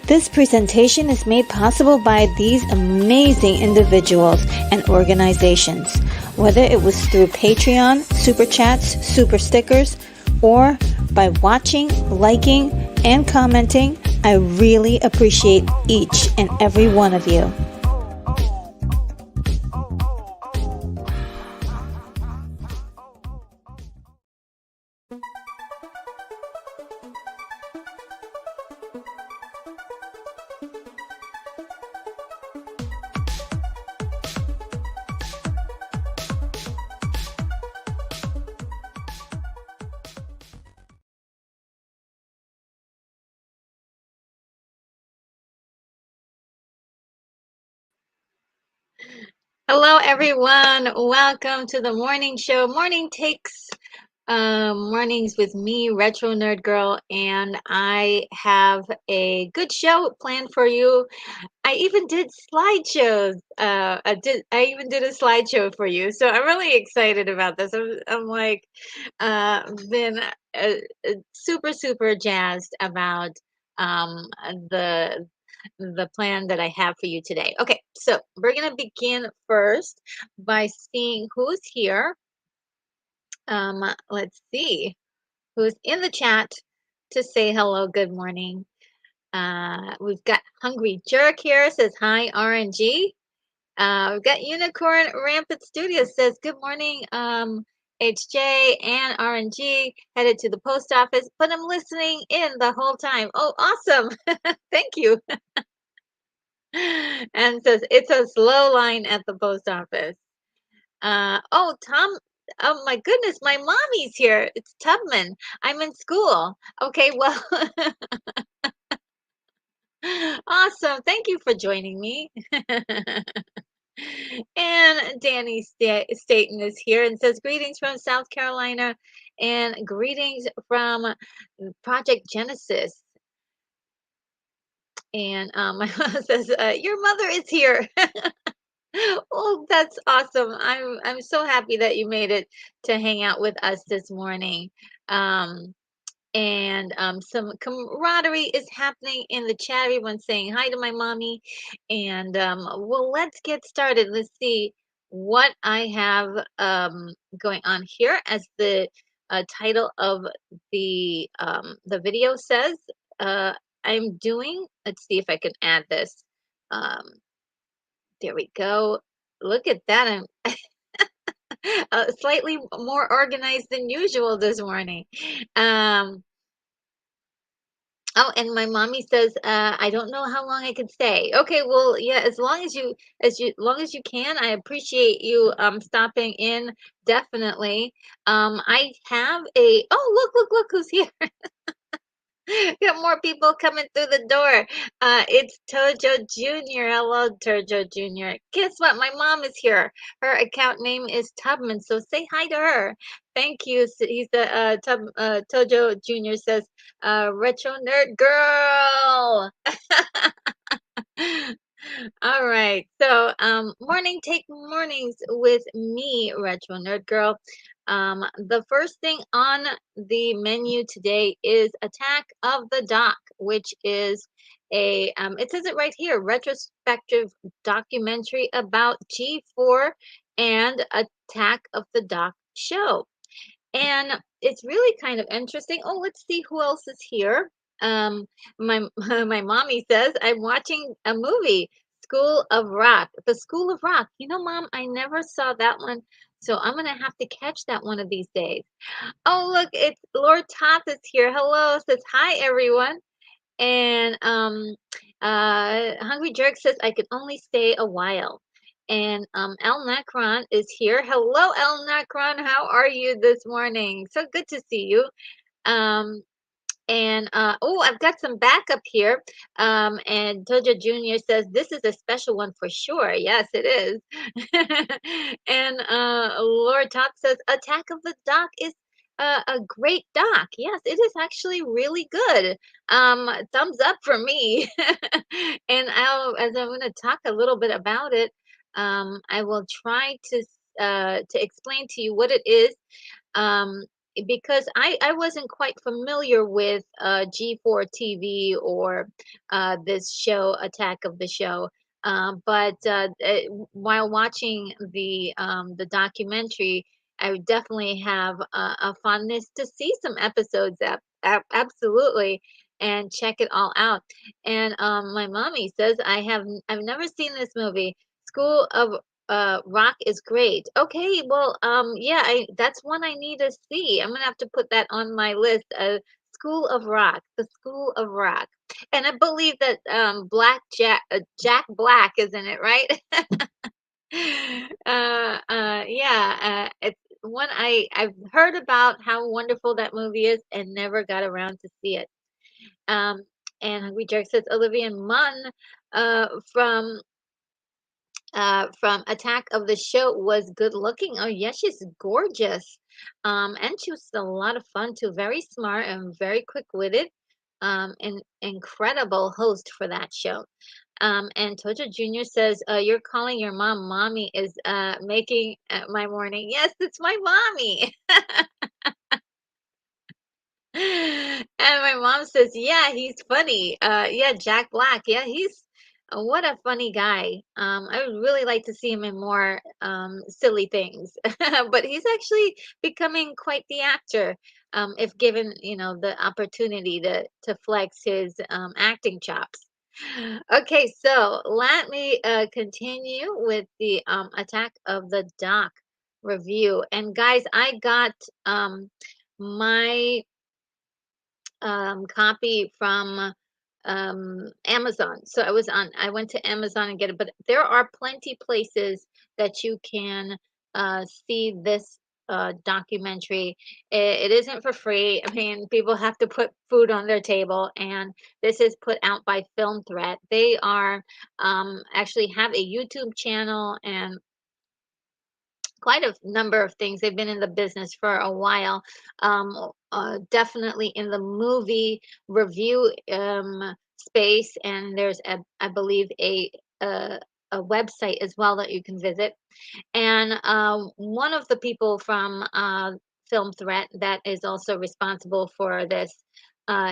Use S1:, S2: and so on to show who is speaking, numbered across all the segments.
S1: This presentation is made possible by these amazing individuals and organizations, whether it was through Patreon, Super Chats, Super Stickers, or by watching, liking, and commenting. I really appreciate each and every one of you. Hello, everyone. Welcome to the morning show, Morning Takes, mornings with me, Retro Nerd Girl, and I have a good show planned for you. I even did slideshows. I even did a slideshow for you, so I'm really excited about this. I'm like, been super jazzed about um the the plan that I have for you today. Okay, so we're gonna begin first by seeing who's here. Let's see who's in the chat to say hello, good morning. We've got Hungry Jerk here, says hi, RNG. We've got Unicorn Rampant Studio says, "Good morning, HJ and RNG. Headed to the post office, but I'm listening in the whole time." Oh, awesome! Thank you. And says it's a slow line at the post office. Oh, Tom. Oh my goodness, my mommy's here. It's Tubman. I'm in school. Okay, well, awesome. Thank you for joining me. And Danny Staten is here and says, "Greetings from South Carolina and greetings from Project Genesis." And my mom says, "Your mother is here." Oh, that's awesome. I'm so happy that you made it to hang out with us this morning. Um, and some camaraderie is happening in the chat. Everyone's saying hi to my mommy, and well, let's get started. Let's see what I have going on here as the title of the video says. I'm doing. Let's see if I can add this. Um, there we go. Look at that. I'm slightly more organized than usual this morning. Um, Oh, and my mommy says, I don't know how long I can stay. Okay, well, yeah, long as you can, I appreciate you stopping in, definitely. I have a look who's here. Got more people coming through the door. It's Tojo Jr. Hello, Tojo Jr. Guess what? My mom is here. Her account name is Tubman, so say hi to her. Thank you. He's the Tojo Jr. says, retro nerd girl. All right. So, morning take mornings with me, Retro Nerd Girl. The first thing on the menu today is Attack of the Doc, which is it says it right here, retrospective documentary about G4 and Attack of the Doc show. And it's really kind of interesting. Oh, let's see who else is here. My my mommy says I'm watching a movie, School of Rock. The School of Rock. You know, Mom, I never saw that one, so I'm gonna have to catch that one of these days. Oh, look, it's Lord Toth is here. Hello, says hi everyone. And Hungry Jerk says I could only stay a while. And El Nacron is here. Hello, El Nacron. How are you this morning? So good to see you. Um, and oh, I've got some backup here. And Toja Jr. says this is a special one for sure. Yes, it is. And Lord Top says Attack of the Doc is a great doc. Yes, it is actually really good. Thumbs up for me. And as I'm going to talk a little bit about it, I will try to explain to you what it is. Um, because I wasn't quite familiar with G4 TV or this show, Attack of the Show. While watching the documentary, I would definitely have a fondness to see some episodes. Absolutely, and check it all out. And my mommy says I've never seen this movie. School of Rock is great. Okay, well, yeah, that's one I need to see. I'm gonna have to put that on my list. School of Rock, the School of Rock, and I believe that Jack Black is in it, right? It's one I've heard about how wonderful that movie is and never got around to see it. Um, and Hungry Jerk says Olivia Munn, uh, from from Attack of the Show was good looking. Oh, yes, she's gorgeous. And she was a lot of fun too. Very smart and very quick witted. An incredible host for that show. And Toja Jr. says, "You're calling your mom mommy is making my morning." Yes, it's my mommy. And my mom says, "Yeah, he's funny. Yeah, Jack Black. Yeah, he's what a funny guy. I would really like to see him in more silly things, but he's actually becoming quite the actor. If given, the opportunity to flex his acting chops. Okay, so let me continue with the Attack of the Dock review. And guys, I got my copy from Amazon. So I went to Amazon and get it, but there are plenty places that you can see this documentary. It isn't for free. I mean, people have to put food on their table, and this is put out by Film Threat. They are actually have a YouTube channel and quite a number of things. They've been in the business for a while. Definitely in the movie review space, and there's I believe a a website as well that you can visit. And one of the people from Film Threat that is also responsible for this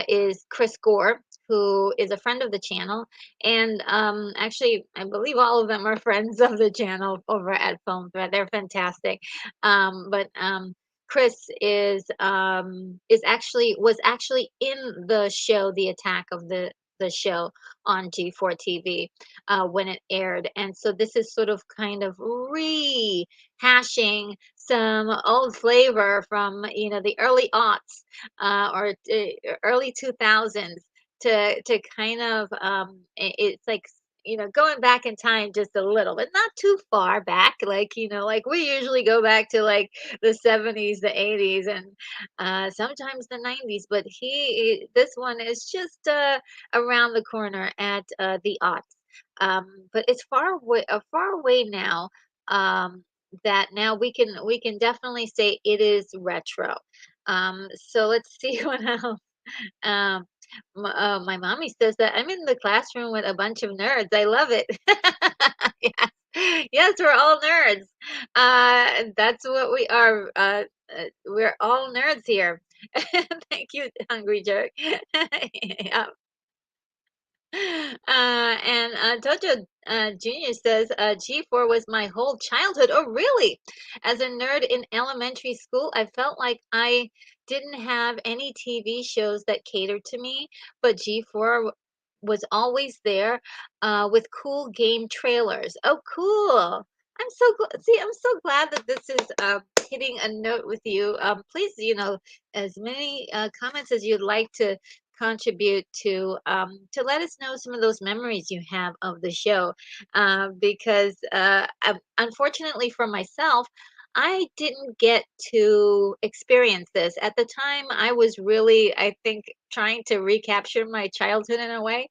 S1: is Chris Gore, who is a friend of the channel. And actually, I believe all of them are friends of the channel over at Film Threat. They're fantastic. But Chris is actually was actually in the show, the attack of the show on G4 TV when it aired. And so this is sort of kind of rehashing some old flavor from, the early aughts or early 2000s to kind of it's like going back in time just a little but not too far back, like like we usually go back to like the 70s, the 80s, and sometimes the 90s, but this one is just around the corner at the aughts. But it's far away now. That now we can definitely say it is retro. So let's see what else. Um, my mommy says that I'm in the classroom with a bunch of nerds. I love it. Yes, yes, we're all nerds. That's what we are. We're all nerds here. Thank you, Hungry Jerk. Yeah. And Dojo Junior says, G4 was my whole childhood. Oh, really? As a nerd in elementary school, I felt like I didn't have any TV shows that catered to me, but G4 was always there with cool game trailers. Oh, cool. I'm so glad that this is hitting a note with you. Please, as many comments as you'd like to contribute to let us know some of those memories you have of the show, because unfortunately for myself, I didn't get to experience this at the time. I was really, I think, trying to recapture my childhood in a way.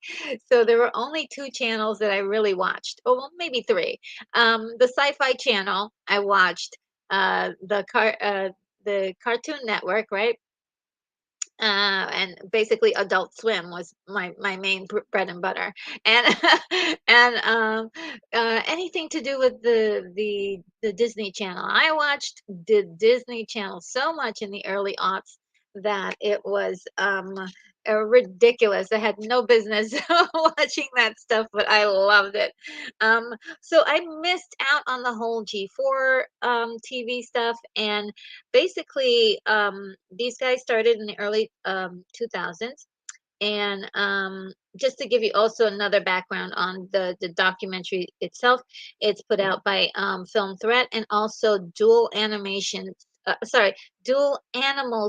S1: So there were only two channels that I really watched. Oh, well, maybe three. The Sci-Fi Channel I watched, the Cartoon Network, right? And basically Adult Swim was my main bread and butter, and and anything to do with the Disney Channel. I watched the Disney Channel so much in the early aughts that it was ridiculous. I had no business watching that stuff, but I loved it. So I missed out on the whole G4 TV stuff, and basically these guys started in the early 2000s. And just to give you also another background on the documentary itself, it's put out by Film Threat and also Dual Animal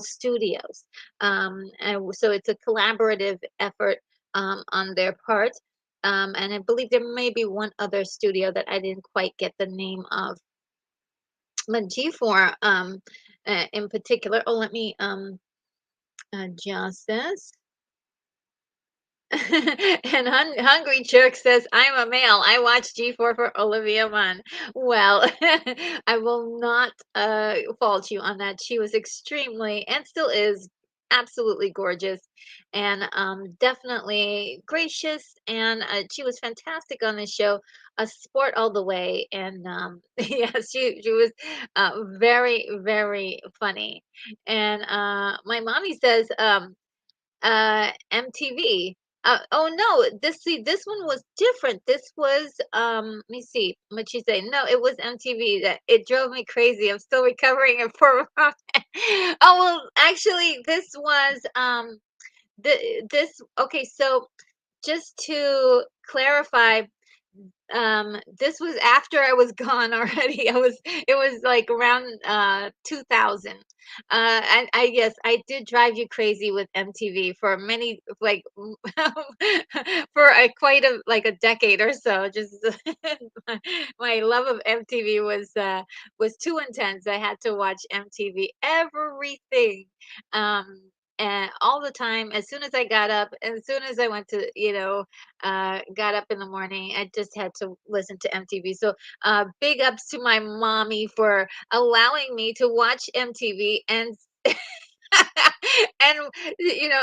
S1: Studios. And so it's a collaborative effort on their part. And I believe there may be one other studio that I didn't quite get the name of. But G4 in particular, oh, let me adjust this. And Hungry Jerk says, I'm a male. I watch G4 for Olivia Munn. Well, I will not fault you on that. She was extremely, and still is, absolutely gorgeous, and definitely gracious. And she was fantastic on this show. A sport all the way. And yes, she was very, very funny. And my mommy says, MTV. Oh no, this one was different. This was let me see what she say. No, it was MTV. That it drove me crazy. I'm still recovering it for oh well, actually this was this okay, so just to clarify, this was after I was gone already. It was like around 2000. Yes, I did drive you crazy with MTV for many, like, for quite a, like, a decade or so. Just my, my love of MTV was too intense. I had to watch MTV everything. Um and all the time, as soon as I got up, as soon as I went to, got up in the morning, I just had to listen to MTV. So, big ups to my mommy for allowing me to watch MTV and and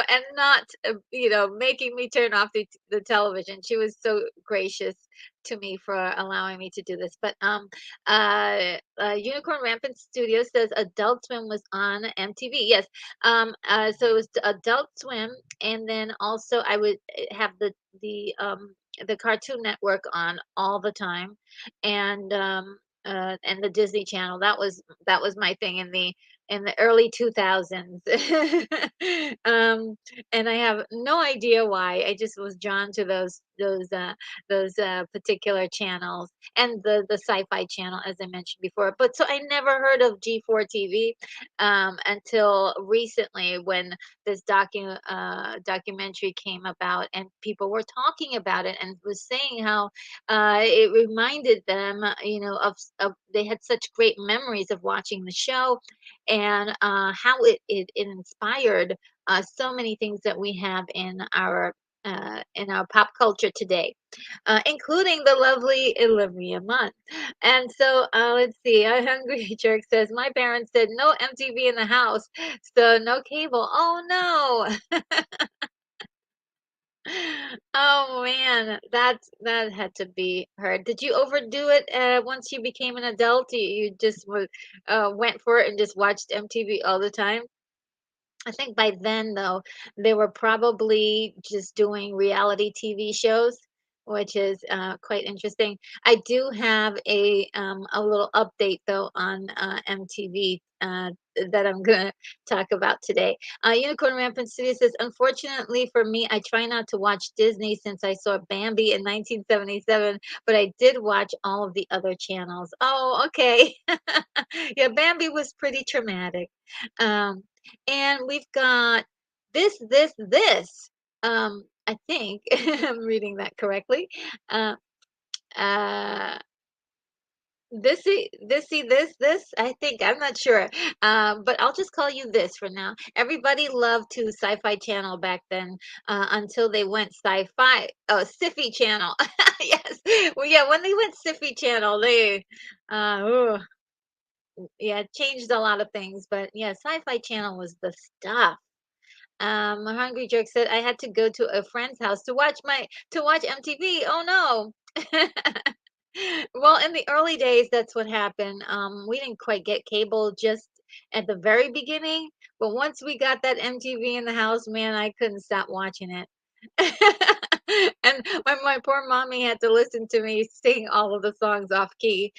S1: and not making me turn off the television. She was so gracious to me for allowing me to do this. But Unicorn Rampant Studio says Adult Swim was on MTV. Yes. So it was Adult Swim, and then also I would have the Cartoon Network on all the time, and the Disney Channel. That was my thing in the early 2000s. um, and I have no idea why. I just was drawn to those particular channels, and the sci-fi channel, as I mentioned before. But so I never heard of G4 TV until recently, when this documentary came about, and people were talking about it and was saying how it reminded them, of they had such great memories of watching the show, and how it inspired so many things that we have in our pop culture today, including the lovely Olivia Munn. And so, let's see. A hungry jerk says my parents said no MTV in the house, so no cable. Oh no! Oh man, that had to be hard. Did you overdo it once you became an adult? You just went for it and just watched MTV all the time? I think by then, though, they were probably just doing reality TV shows, which is quite interesting. I do have a little update though on MTV that I'm gonna talk about today. Unicorn Rampant City says, unfortunately for me, I try not to watch Disney since I saw Bambi in 1977, but I did watch all of the other channels. Oh, okay. Yeah, Bambi was pretty traumatic. Um, and we've got this. I think I'm reading that correctly. Uh, uh, this. I think I'm not sure. But I'll just call you this for now. Everybody loved to Sci-Fi Channel back then, until they went Sci-Fi. Oh, Sci-Fi Channel. Yes. Well, yeah. When they went Sci-Fi Channel, ooh, yeah, it changed a lot of things. But yeah, Sci-Fi Channel was the stuff. Hungry Jerk said I had to go to a friend's house to watch MTV. Oh no. Well, in the early days, that's what happened. We didn't quite get cable just at the very beginning, but once we got that MTV in the house, man, I couldn't stop watching it. And my poor mommy had to listen to me sing all of the songs off key.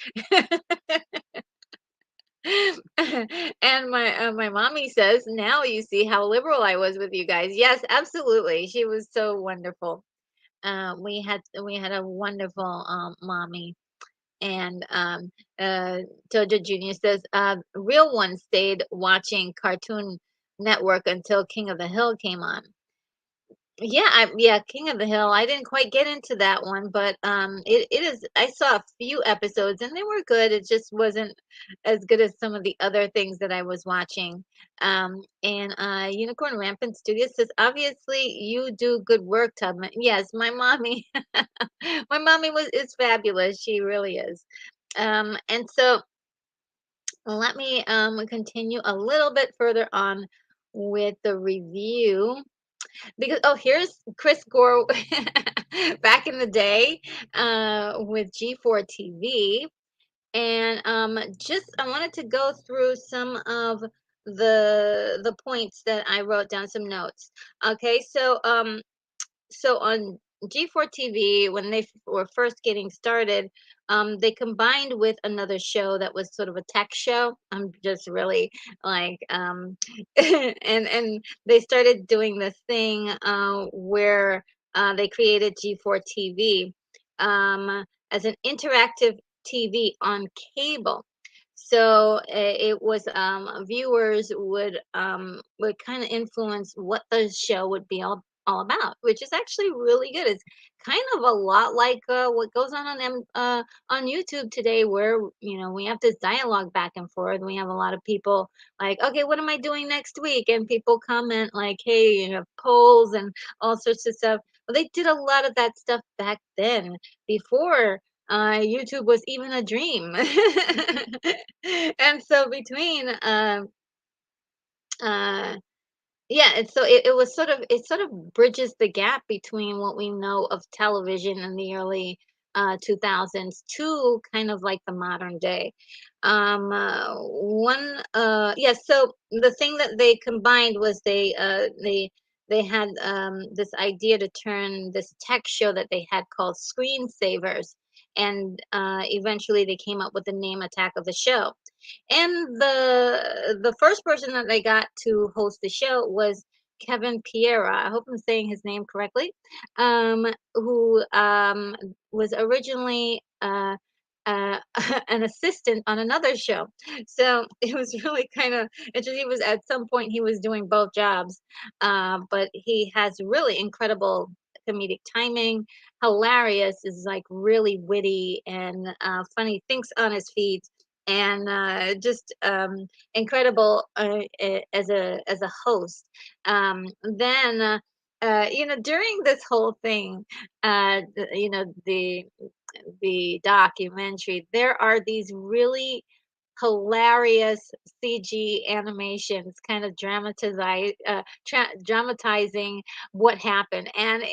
S1: And my mommy says, now you see how liberal I was with you guys. Yes, absolutely. She was so wonderful. We had a wonderful mommy. And Jojo Jr. says, real one stayed watching Cartoon Network until King of the Hill came on. Yeah, King of the Hill. I didn't quite get into that one, but it is. I saw a few episodes and they were good. It just wasn't as good as some of the other things that I was watching. And Unicorn Rampant Studio says, obviously you do good work, Tubman. Yes, my mommy, my mommy is fabulous. She really is. And so let me continue a little bit further on with the review. Because here's Chris Gore back in the day with G4 TV, and just I wanted to go through some of the points that I wrote down, some notes. Okay, so on G4 TV, when they were first getting started, they combined with another show that was sort of a tech show. I'm just really like, and they started doing this thing where they created G4 TV as an interactive TV on cable. So it was viewers would kind of influence what the show would be all about, which is actually really good. It's kind of a lot like what goes on YouTube today, where we have this dialogue back and forth. We have a lot of people like, okay, what am I doing next week? And people comment like, hey, polls and all sorts of stuff. Well, they did a lot of that stuff back then before YouTube was even a dream. And so between uh yeah, and so it sort of bridges the gap between what we know of television in the early 2000s to kind of like the modern day. So the thing that they combined was they had this idea to turn this tech show that they had called Screensavers, and eventually they came up with the name Attack of the Show. And the first person that they got to host the show was Kevin Piera. I hope I'm saying his name correctly. Who was originally an assistant on another show. So it was really kind of interesting. He was at some point he was doing both jobs, but he has really incredible comedic timing, hilarious, is like really witty and funny, thinks on his feet, and just incredible as a host. Then during this whole thing, the documentary, there are these really hilarious CG animations, kind of dramatizing what happened, and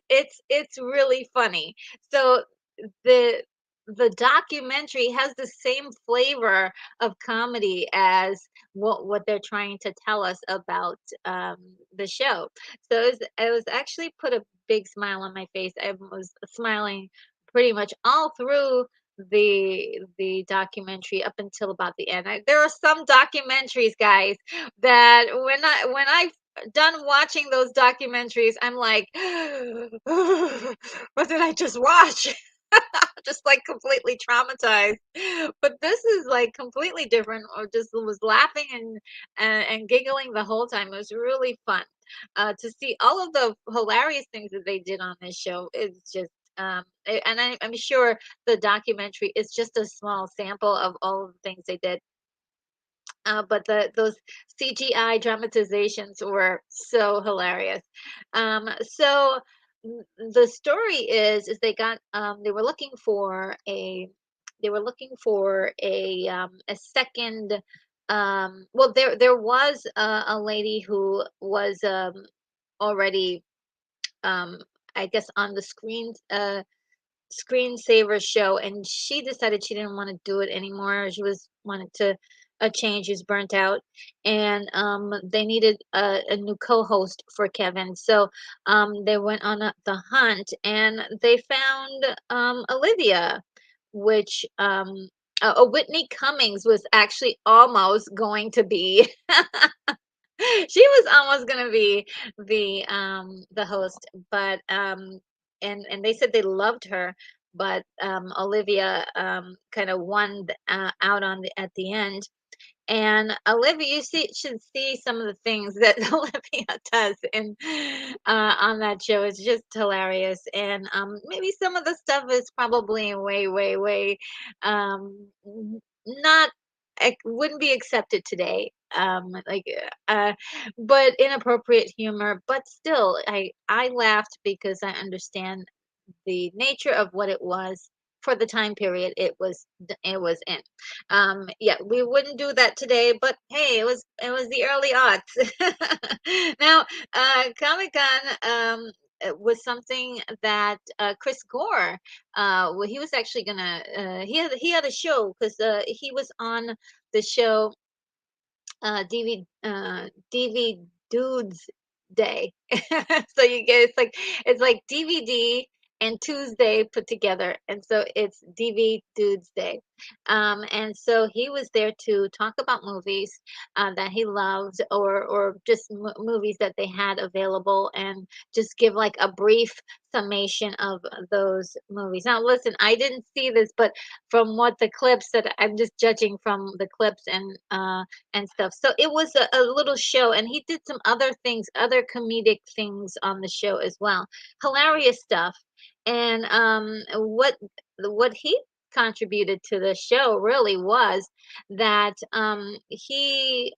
S1: it's really funny. So the the documentary has the same flavor of comedy as what they're trying to tell us about the show. So it was actually put a big smile on my face. I was smiling pretty much all through the documentary up until about the end. There are some documentaries, guys, that when I done watching those documentaries, I'm like, what did I just watch? Just like completely traumatized. But this is like completely different, or just was laughing and giggling the whole time. It was really fun to see all of the hilarious things that they did on this show. It's just and I'm sure the documentary is just a small sample of all of the things they did, but those CGI dramatizations were so hilarious. So the story is they were looking for a second. Well, there was a lady who was already, um, I guess, on the screensaver show, and she decided she didn't want to do it anymore. She was wanted to a change. She was burnt out, and they needed a new co-host for Kevin. So they went on the hunt, and they found Olivia, which Whitney Cummings was actually almost going to be. She was almost gonna be the host, but and they said they loved her, but Olivia kind of won out at the end. And Olivia, should see some of the things that Olivia does on that show. It's just hilarious, and maybe some of the stuff is probably way, way, way not wouldn't be accepted today. But inappropriate humor. But still, I laughed because I understand the nature of what it was for the time period it was in. Yeah, we wouldn't do that today, but hey, it was the early aughts. Now, Comic Con was something that Chris Gore, well, he was actually gonna he had a show because he was on the show DV Dudes Day. So you get it's like DVD. and Tuesday put together, and so it's DV Dudes Day. And so he was there to talk about movies that he loved, or just movies that they had available, and just give like a brief summation of those movies. Now, listen, I didn't see this, but from what the clips that I'm just judging from the clips and stuff. So it was a little show, and he did some other things, other comedic things on the show as well. Hilarious stuff. And what he contributed to the show really was that he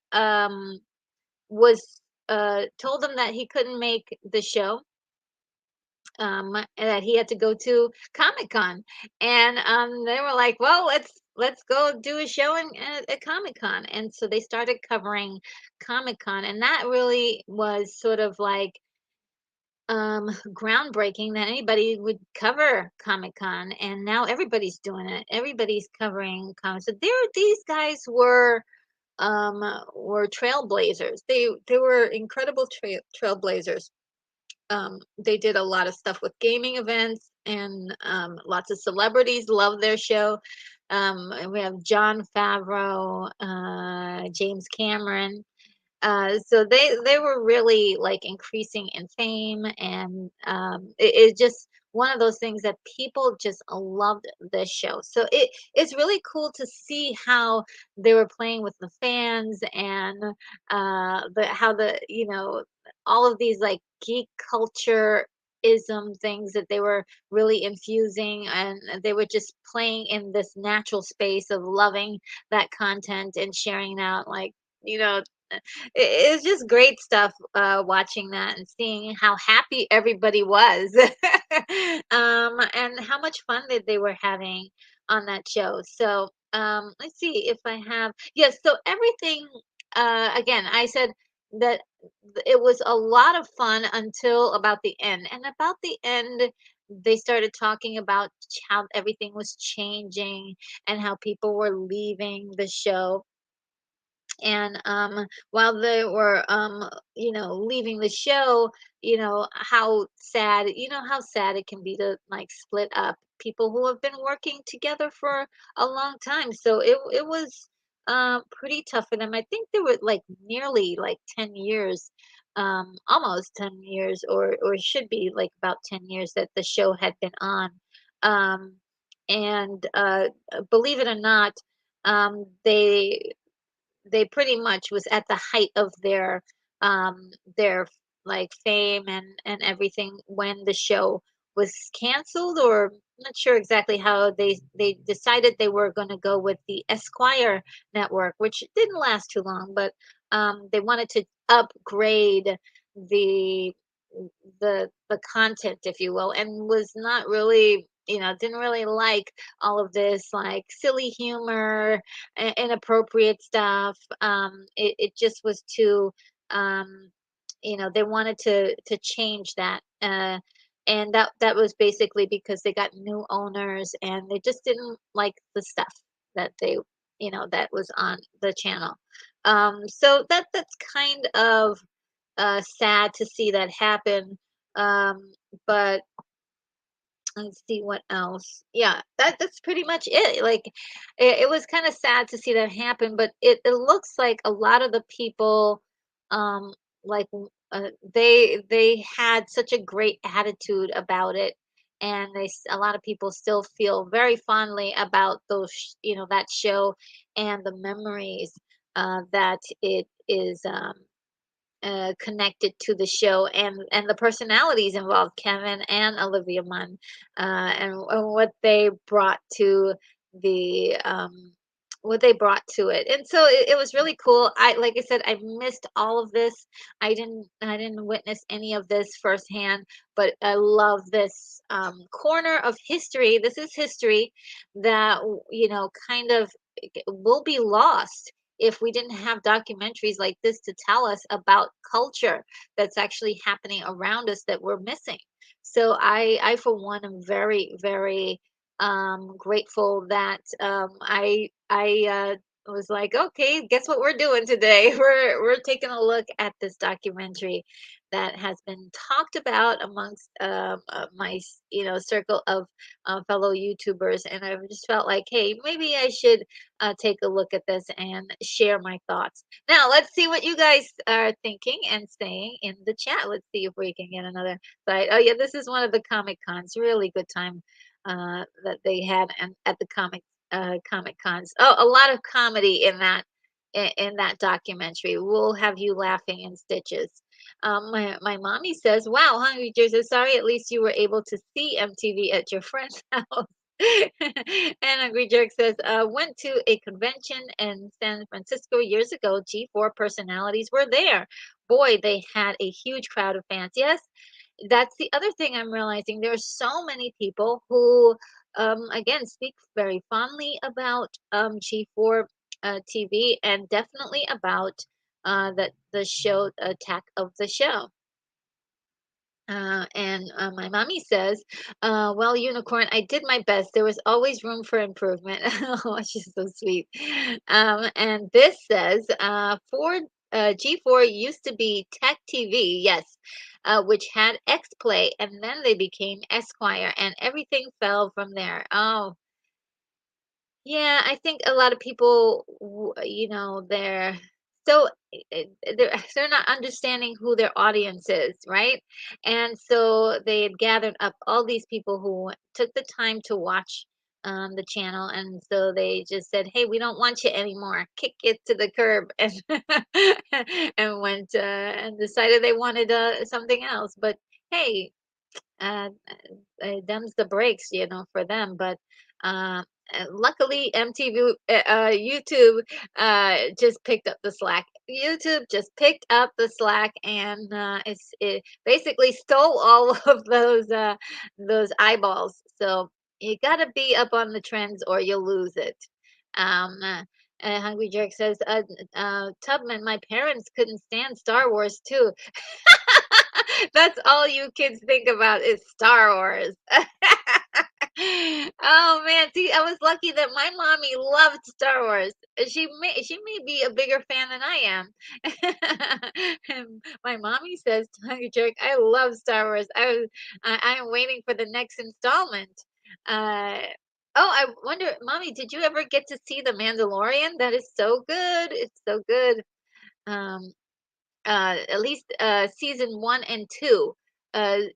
S1: was told them that he couldn't make the show, that he had to go to Comic-Con, and they were like, "Well, let's go do a show at Comic-Con," and so they started covering Comic-Con, and that really was sort of like groundbreaking that anybody would cover Comic-Con, and now everybody's doing it. Everybody's covering comics. So these guys were trailblazers. They were incredible trailblazers. They did a lot of stuff with gaming events, and lots of celebrities love their show. And we have John Favreau, James Cameron, so they were really like increasing in fame, and it's just one of those things that people just loved this show. So it's really cool to see how they were playing with the fans, and the how the all of these like geek culture ism things that they were really infusing, and they were just playing in this natural space of loving that content and sharing it out, like, you know it's just great stuff, watching that and seeing how happy everybody was, and how much fun that they were having on that show. So, let's see if I have, yes. So everything, again, I said that it was a lot of fun until about the end, and about the end, they started talking about how everything was changing and how people were leaving the show, and while they were leaving the show, how sad it can be to like split up people who have been working together for a long time. So it was pretty tough for them. I think they were like nearly like 10 years, almost 10 years, or should be like about 10 years that the show had been on. Um and believe it or not, they pretty much was at the height of their like fame and everything when the show was canceled, or I'm not sure exactly how they decided they were going to go with the Esquire network, which didn't last too long, but they wanted to upgrade the the content, if you will, and was not really, didn't really like all of this like silly humor, inappropriate stuff. It just was too, they wanted to change that. And that was basically because they got new owners, and they just didn't like the stuff that that was on the channel. So that's kind of sad to see that happen. But let's see what else. Yeah, that's pretty much it. Like, it was kind of sad to see that happen, but it looks like a lot of the people, like, they had such a great attitude about it, and a lot of people still feel very fondly about that show, and the memories that it is. Connected to the show, and the personalities involved, Kevin and Olivia Munn, and what they brought to the what they brought to it. And so it was really cool. I Like I said, I missed all of this. I didn't witness any of this firsthand, but I love this corner of history. This is history that kind of will be lost if we didn't have documentaries like this to tell us about culture that's actually happening around us that we're missing. So I for one am very, very grateful that I was like, okay, guess what we're doing today? We're taking a look at this documentary that has been talked about amongst my circle of fellow YouTubers, and I just felt like, hey, maybe I should take a look at this and share my thoughts. Now, let's see what you guys are thinking and saying in the chat. Let's see if we can get another side. Oh yeah, this is one of the Comic Cons. Really good time that they had and at the Comic Cons. Oh, a lot of comedy in in that documentary. Will have you laughing in stitches. My mommy says, "Wow, Hungry Jersey, sorry. At least you were able to see MTV at your friend's house." And Hungry Jerk says, "Went to a convention in San Francisco years ago. G4 personalities were there. Boy, they had a huge crowd of fans. Yes, that's the other thing I'm realizing. There are so many people who, again, speak very fondly about G4 TV and definitely about the show Attack of the Show. And my mommy says, well, Unicorn, I did my best. There was always room for improvement. Oh, she's so sweet. And this says, Ford G4 used to be Tech TV, yes, which had X Play, and then they became Esquire, and everything fell from there. Oh, yeah, I think a lot of people, they're so they're not understanding who their audience is, right? And so they had gathered up all these people who took the time to watch the channel, and so they just said, "Hey, we don't want you anymore. Kick it to the curb," and and went and decided they wanted something else. But hey, them's the breaks, for them. But uh, luckily, MTV, YouTube, just picked up the slack. YouTube just picked up the slack, and it basically stole all of those eyeballs. So you got to be up on the trends, or you'll lose it. Um, Hungry Jerk says, Tubman, my parents couldn't stand Star Wars too. That's all you kids think about is Star Wars. Oh man, see, I was lucky that my mommy loved Star Wars. She may be a bigger fan than I am. And my mommy says, "Tongue jerk, I love Star Wars. I am waiting for the next installment." Uh, oh, I wonder, mommy, did you ever get to see The Mandalorian? That is so good. It's so good. Um, at least season 1 and 2.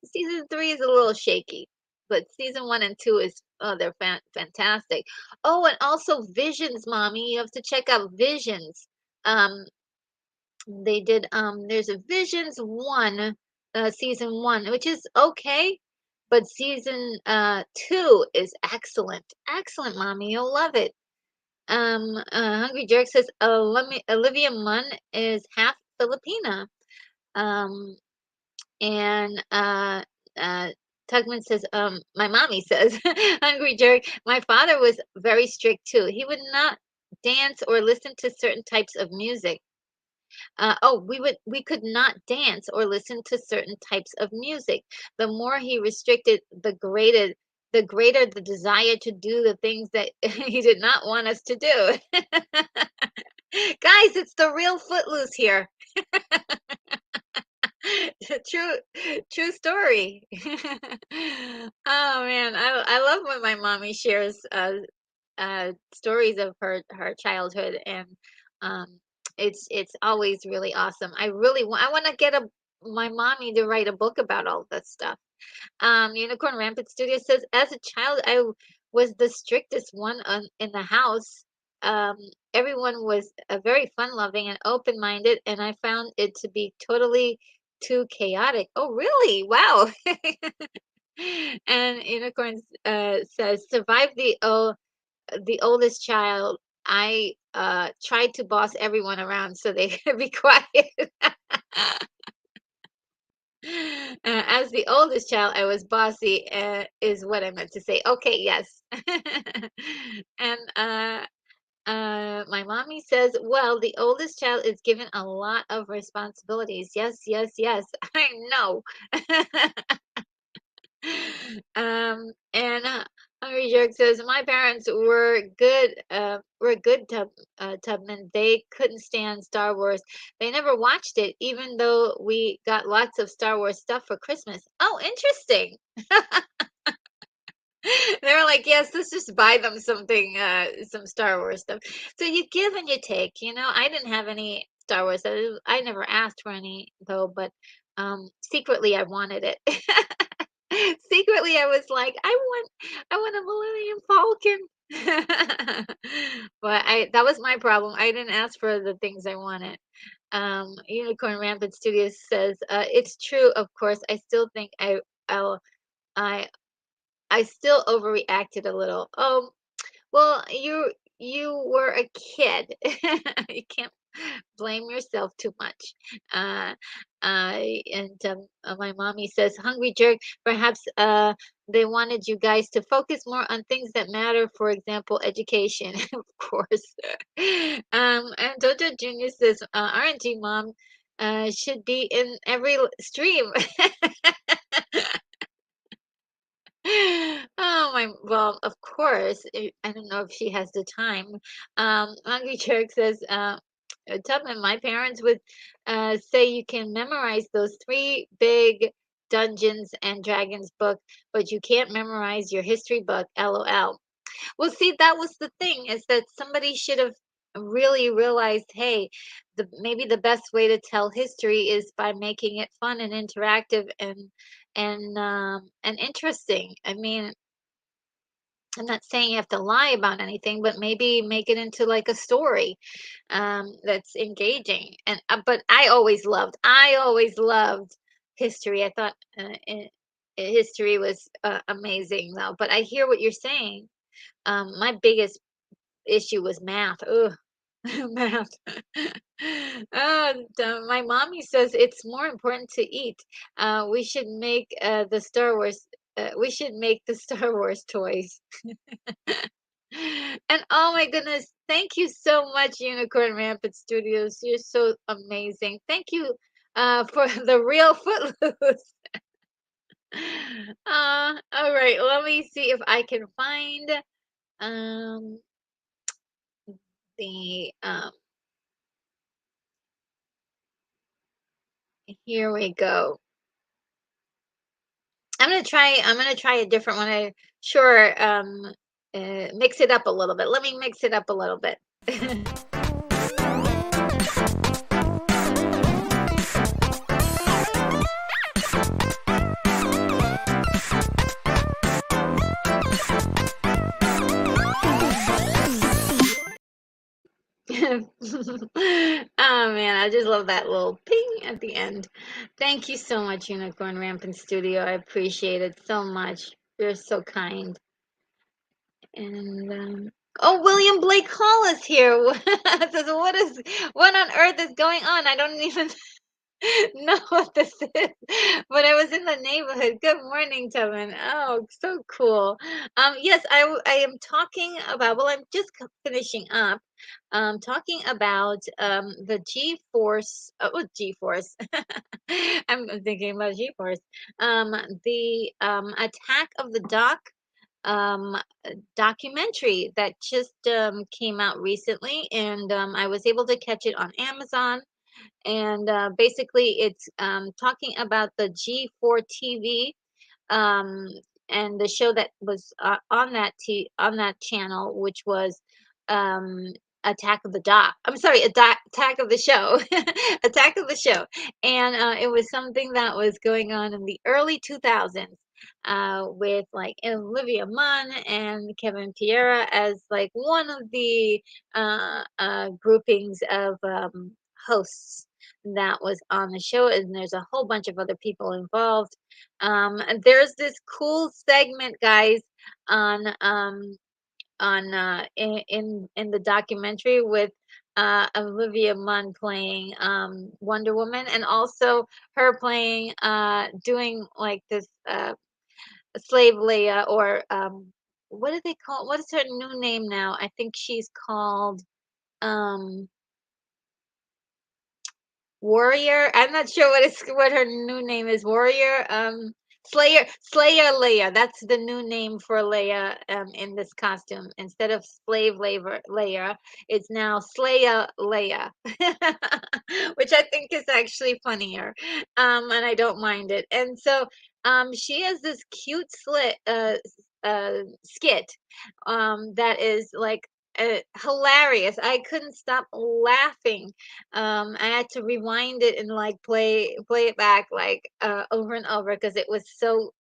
S1: Season 3 is a little shaky, but season 1 and 2 is they're fantastic. Oh, and also Visions, mommy. You have to check out Visions. Um, they did there's a Visions 1 season 1, which is okay, but season 2 is excellent. Excellent, mommy. You'll love it. Hungry Jerk says Olivia Munn is half Filipina. Um, and Tugman says, my mommy says, Hungry Jerk, my father was very strict too. He would not dance or listen to certain types of music. We could not dance or listen to certain types of music. The more he restricted, the greater the desire to do the things that he did not want us to do. Guys, it's the real Footloose here. True, true story. Oh man, I love when my mommy shares stories of her childhood, and um, it's always really awesome. I want to get a my mommy to write a book about all this stuff. Unicorn Rampant Studio says, as a child, was the strictest one in the house. Um, Everyone was very fun-loving and open-minded, and I found it to be totally too chaotic. Oh, really? Wow. And Unicorn says, survive the oldest child. I tried to boss everyone around so they could be quiet. As the oldest child, I was bossy, is what I meant to say. Okay, yes. And my mommy says, well, the oldest child is given a lot of responsibilities. Yes, yes, yes. I know. And Hungry Jerk says my parents were good Tubman. They couldn't stand Star Wars. They never watched it, even though we got lots of Star Wars stuff for Christmas. Oh, interesting. They were like, yes, let's just buy them something, some Star Wars stuff. So you give and you take. I didn't have any Star Wars. I never asked for any though, but secretly I wanted it. Secretly, I was like, I want a Millennium Falcon. But I that was my problem. I didn't ask for the things I wanted. Unicorn Rampant Studios says, it's true, of course. I still think I'll I I still overreacted a little. Oh, well, you were a kid. You can't blame yourself too much. Uh, my mommy says, "Hungry Jerk." Perhaps they wanted you guys to focus more on things that matter. For example, education, of course. And Dojo Junior says, "Aren't you, Mom? Should be in every stream." Oh my, well, of course. I don't know if she has the time. Hungry Jerk says, Tubman, my parents would say you can memorize those three big Dungeons and Dragons book, but you can't memorize your history book, LOL. Well, see, that was the thing, is that somebody should have really realized, hey, maybe the best way to tell history is by making it fun and interactive and interesting. I mean, I'm not saying you have to lie about anything, but maybe make it into like a story that's engaging. And but I always loved history. I thought history was amazing, though. But I hear what you're saying. My biggest issue was math. Ugh. Math. My mommy says it's more important to eat. We should make the Star Wars toys. And oh my goodness, thank you so much, Unicorn Rampant Studios. You're so amazing. Thank you for the real Footloose. All right, let me see if I can find um the here we go. I'm gonna try a different one. Sure, mix it up a little bit. Let me mix it up a little bit. Oh man, I just love that little ping at the end. Thank you so much, Unicorn Rampant Studio. I appreciate it so much. You're so kind. And oh, William Blake Hall is here. Says, what on earth is going on? I don't even know what this is, but I was in the neighborhood. Good morning, Tevin. Oh, so cool. Yes, I am talking about, well, I'm just finishing up, talking about the G-Force, G-Force. I'm thinking about G-Force. The Attack of the Doc um documentary that just came out recently, and I was able to catch it on Amazon. And basically it's talking about the G4 TV, um, and the show that was on that channel, which was um, Attack of the Doc. I'm sorry, Attack of the Show, Attack of the Show, and it was something that was going on in the early 2000s. With like Olivia Munn and Kevin Piera as like one of the groupings of hosts that was on the show, and there's a whole bunch of other people involved. And there's this cool segment, guys, on in the documentary with Olivia Munn playing Wonder Woman, and also her playing doing like this slave Leia, or what do they call? What is her new name now? I think she's called um Warrior. I'm not sure what her new name is. Warrior. Slayer Leia. That's the new name for Leia in this costume. Instead of Leia, it's now Slayer Leia, which I think is actually funnier, and I don't mind it. And so she has this cute skit that is like hilarious. I couldn't stop laughing. I had to rewind it and like play it back like over and over because it was so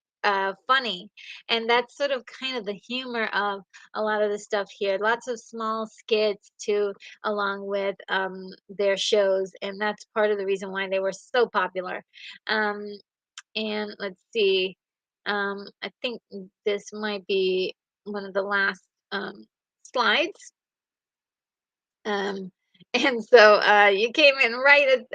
S1: funny. And that's sort of kind of the humor of a lot of the stuff here. Lots of small skits too, along with their shows, and that's part of the reason why they were so popular. Um, and let's see, I think this might be one of the last slides. Um, and so you came in right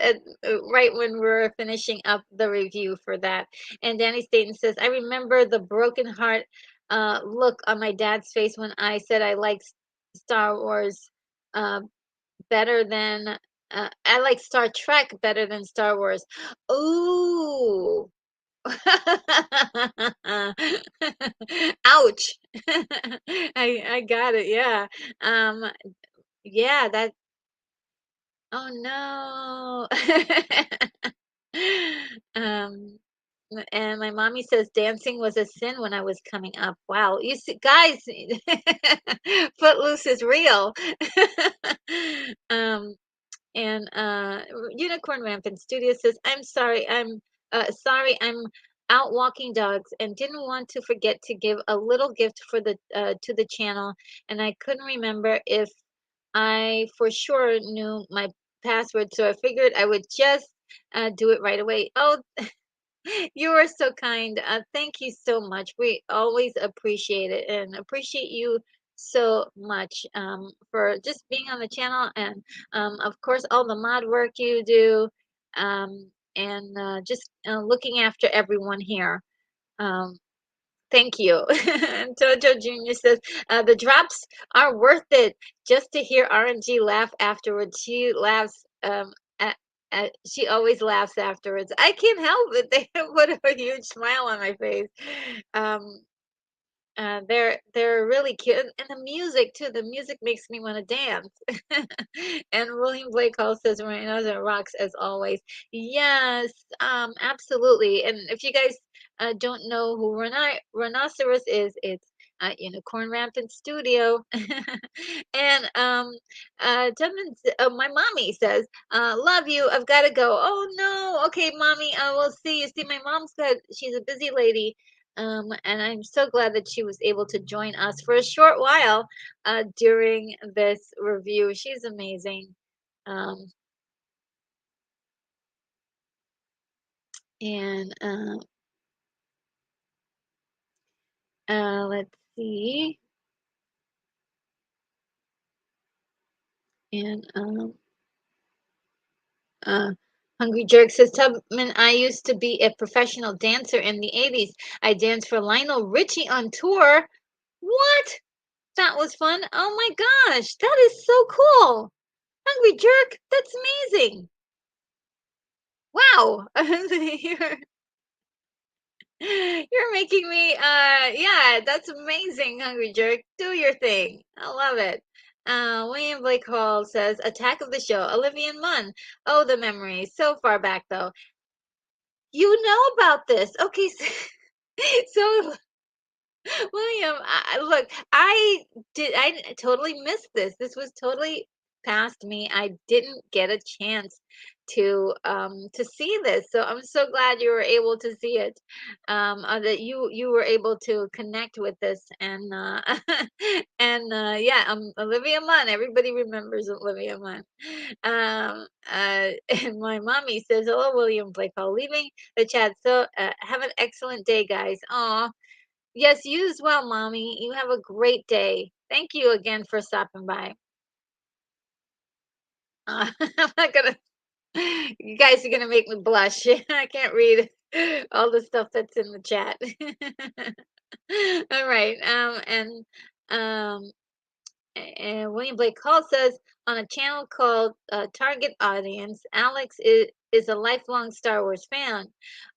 S1: right when we're finishing up the review for that. And Danny Staten says, I remember the broken heart look on my dad's face when I said I like Star Wars uh, better than I like Star Trek better than Star Wars. Ooh. Ouch. I got it. Yeah. Um yeah, that oh no. Um, and my mommy says dancing was a sin when I was coming up. Wow, you see, guys, Footloose is real. Um, and Unicorn Rampant Studio says, "I'm sorry, I'm out walking dogs and didn't want to forget to give a little gift for the to the channel, and I couldn't remember if I for sure knew my password, so I figured I would just do it right away." Oh, you are so kind. Thank you so much. We always appreciate it and appreciate you so much for just being on the channel and, of course, all the mod work you do and just looking after everyone here. Um, Thank you. And Jojo Jr. says, the drops are worth it just to hear RNG laugh afterwards. She laughs, she always laughs afterwards. I can't help it. They put a huge smile on my face. Um, they're really cute, and the music too. The music makes me want to dance. And William Blake Hall says, "Rhinos are rocks as always." Yes, absolutely. And if you guys don't know who Rhinoceros is, it's Unicorn Rampant Studio. And my mommy says, "Love you. I've got to go." Oh no. Okay, mommy. I will see you. See, my mom's got. She's a busy lady. And I'm so glad that she was able to join us for a short while during this review. She's amazing. Um, and let's see. And uh, Hungry Jerk says, Tubman, I used to be a professional dancer in the 80s. I danced for Lionel Richie on tour. What? That was fun. Oh my gosh, that is so cool. Hungry Jerk, that's amazing. Wow. You're You're making me yeah, that's amazing, Hungry Jerk. Do your thing. I love it. William Blake Hall says, Attack of the Show, Olivia and Munn. Oh, the memories. So far back though. You know about this. Okay, so, so William, look, I totally missed this. This was totally past me. I didn't get a chance to see this. So I'm so glad you were able to see it. That you were able to connect with this and and yeah, Olivia Munn. Everybody remembers Olivia Munn. And my mommy says, "Hello, William Blake Hall, leaving the chat. So have an excellent day, guys." Aw. Yes, you as well, mommy. You have a great day. Thank you again for stopping by. I'm not gonna. You guys are gonna make me blush. I can't read all the stuff that's in the chat. All right. Um, and William Blake Hall says on a channel called Target Audience, Alex is a lifelong Star Wars fan,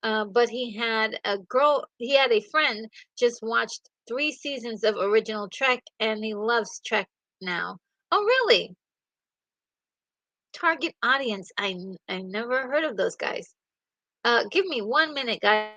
S1: but he had a friend just watched 3 seasons of original Trek, and he loves Trek now. Oh, really? Target audience. I never heard of those guys. Give me 1 minute, guys.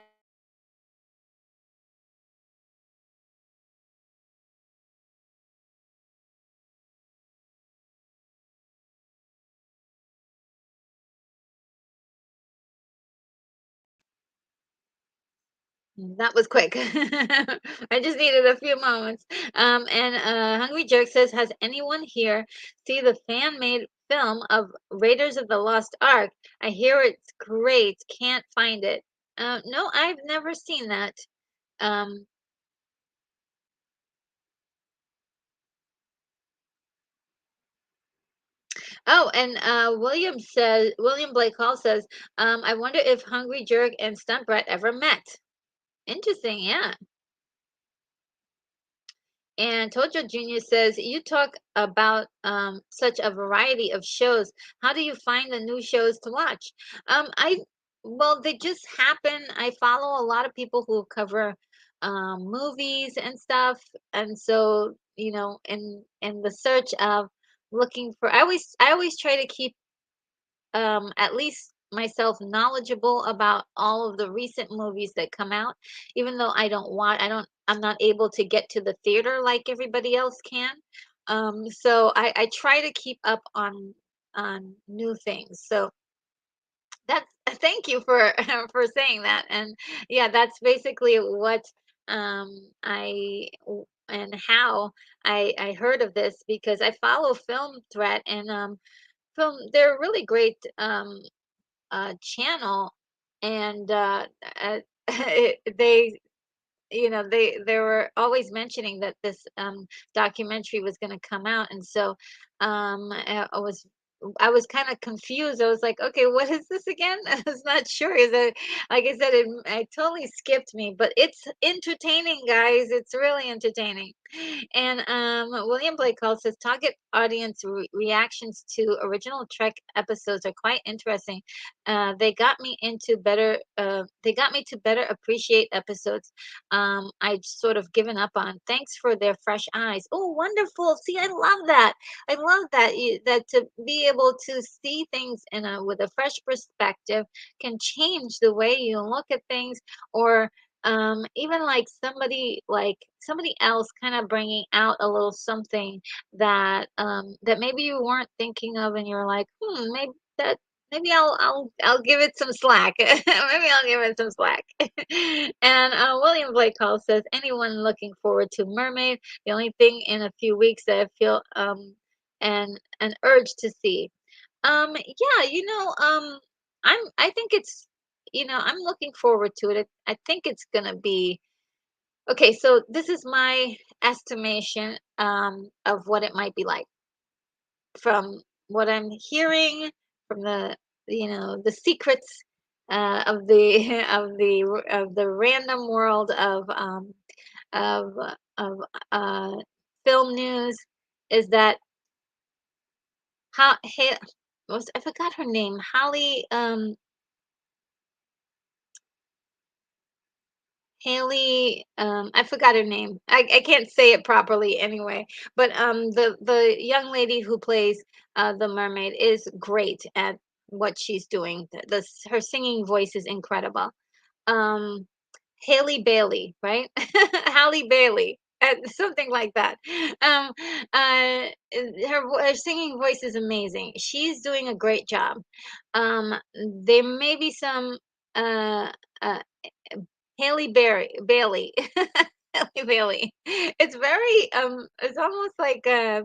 S1: That was quick. I just needed a few moments. And Hungry Jerk says, has anyone here see the fan-made film of Raiders of the Lost Ark? I hear it's great. Can't find it. No, I've never seen that. Um, oh, and William Blake Hall says, I wonder if Hungry Jerk and Stunt Brett ever met. Interesting, yeah. And Tojo Jr. says, you talk about such a variety of shows. How do you find the new shows to watch? Well, they just happen. I follow a lot of people who cover movies and stuff. And so, in the search of looking for, I always try to keep at least myself knowledgeable about all of the recent movies that come out, even though I'm not able to get to the theater like everybody else can. So I try to keep up on new things. So that's thank you for for saying that. And yeah, that's basically what and how I heard of this because I follow Film Threat and they're a really great channel, and uh, they they were always mentioning that this documentary was going to come out, and so I was kind of confused. I was like, okay, what is this again? I was not sure. Is it like I said, it totally skipped me, but it's entertaining, guys. It's really entertaining. And William Blake Hall says target audience reactions to original Trek episodes are quite interesting. They got me to better appreciate episodes I'd sort of given up on. Thanks for their fresh eyes. Oh, wonderful. See, I love that. I love that that to be able to see things in a with a fresh perspective can change the way you look at things, or even like somebody else kind of bringing out a little something that maybe you weren't thinking of, and you're like, maybe that maybe I'll give it some slack. Maybe I'll give it some slack. And William Blake Hall says, anyone looking forward to Mermaid? The only thing in a few weeks that I feel an urge to see. Yeah, I think it's I'm looking forward to it. I think it's gonna be okay. So this is my estimation of what it might be like from what I'm hearing from the secrets of the of the random world of of film news is that how I forgot her name, Holly Haley, I forgot her name. I can't say it properly anyway. But the young lady who plays the mermaid is great at what she's doing. Her singing voice is incredible. Um, Haley Bailey, right? Halle Bailey, something like that. Um, her singing voice is amazing. She's doing a great job. There may be some uh, uh, Bailey. Haley Bailey. It's almost like a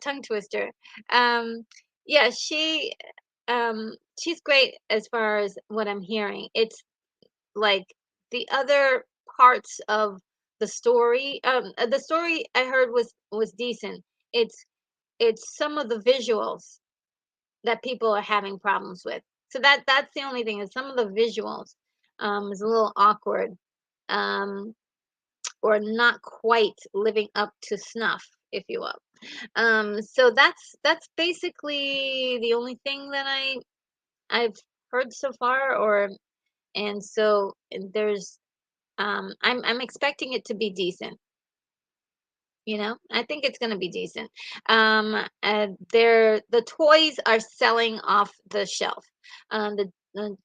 S1: tongue twister. Um, yeah, she's great as far as what I'm hearing. It's like the other parts of the story I heard was decent. It's it's some of the visuals that people are having problems with. So that's the only thing is some of the visuals is a little awkward. Um, or not quite living up to snuff, if you will. So that's basically the only thing that I've heard so far, or and so there's I'm expecting it to be decent. I think it's going to be decent. The toys are selling off the shelf. The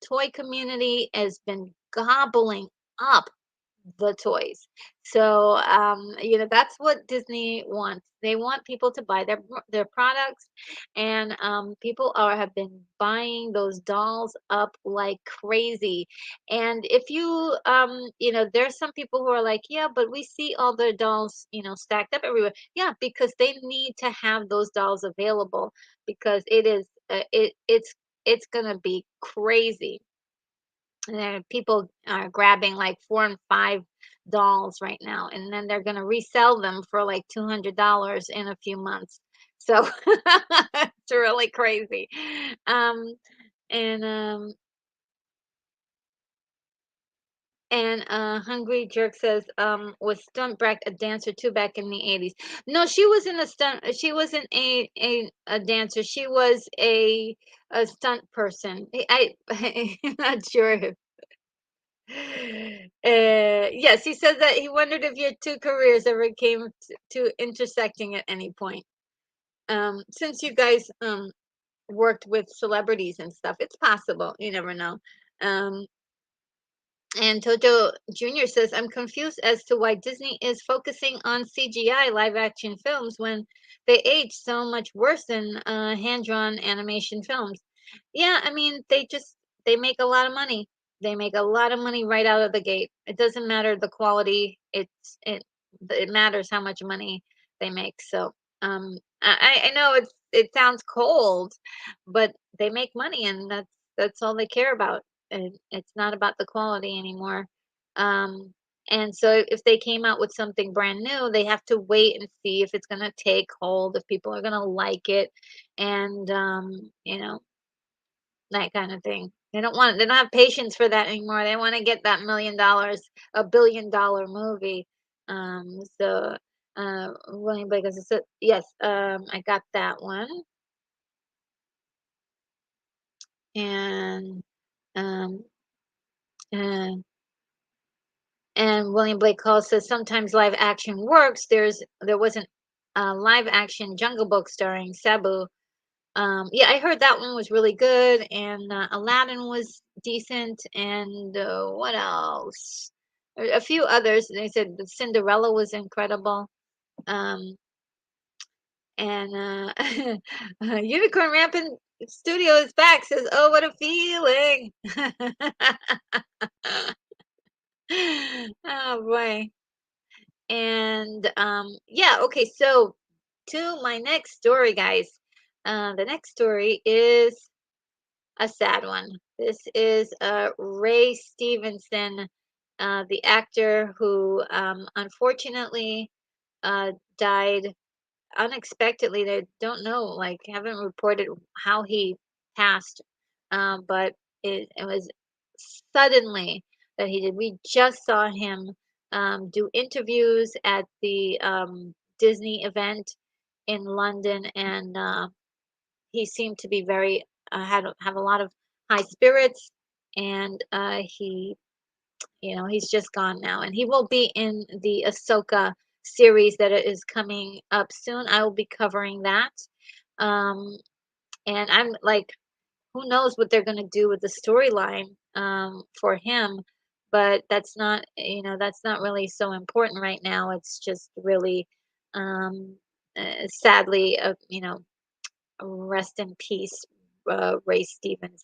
S1: toy community has been gobbling up the toys. So, that's what Disney wants. They want people to buy their products, and people have been buying those dolls up like crazy. And if there's some people who are like, yeah, but we see all the dolls, stacked up everywhere. Yeah, because they need to have those dolls available because it's gonna be crazy. And then people are grabbing like 4 and 5 dolls right now, and then they're gonna resell them for like $200 in a few months. So it's really crazy. Um, and Hungry Jerk says, was Stunt Brack a dancer too back in the 80s? No, she wasn't a dancer. She was a stunt person. I'm not sure. Yes, he says that he wondered if your two careers ever came to intersecting at any point. Since you guys worked with celebrities and stuff, it's possible. You never know. Um, and Toto Jr. says, I'm confused as to why Disney is focusing on CGI live action films when they age so much worse than hand drawn animation films. Yeah, I mean, they make a lot of money. They make a lot of money right out of the gate. It doesn't matter the quality. It matters how much money they make. So I know it sounds cold, but they make money, and that's all they care about, and it's not about the quality anymore. Um, and so if they came out with something brand new, they have to wait and see if it's going to take hold, if people are going to like it, and that kind of thing. They don't have patience for that anymore. They want to get that $1 million, $1 billion movie. So William Blake says, yes, I got that one. And um, uh, And William Blake Hall says sometimes live action works. There wasn't a live action Jungle Book starring Sabu. Yeah, I heard that one was really good, and Aladdin was decent, and what else? A few others. They said the Cinderella was incredible. Um, and Unicorn Rampant Studio is back. Says, "Oh, what a feeling!" Oh boy. And yeah, okay, so to my next story, guys. The next story is a sad one. This is Ray Stevenson, the actor who unfortunately died unexpectedly. They don't know, like, haven't reported how he passed, but it was suddenly that he did. We just saw him do interviews at the Disney event in London, and he seemed to be very have a lot of high spirits, and he's just gone now, and he will be in the Ahsoka series that is coming up soon. I will be covering that. Um, and I'm like, who knows what they're going to do with the storyline for him, but that's not really so important right now. It's just really sadly, rest in peace, Ray Stevenson.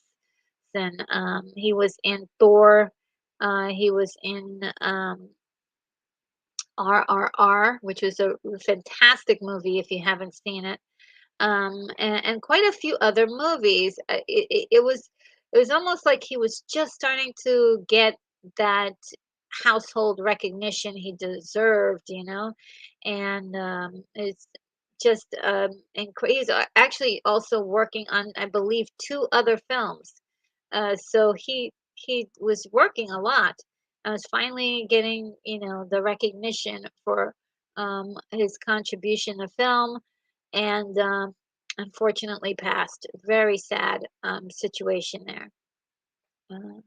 S1: He was in Thor. He was in RRR, which was a fantastic movie if you haven't seen it, and quite a few other movies. It was almost like he was just starting to get that household recognition he deserved, and it's just he's actually also working on, I believe, two other films. So he was working a lot. I was finally getting, the recognition for his contribution to film, and unfortunately passed. Very sad situation there. Uh,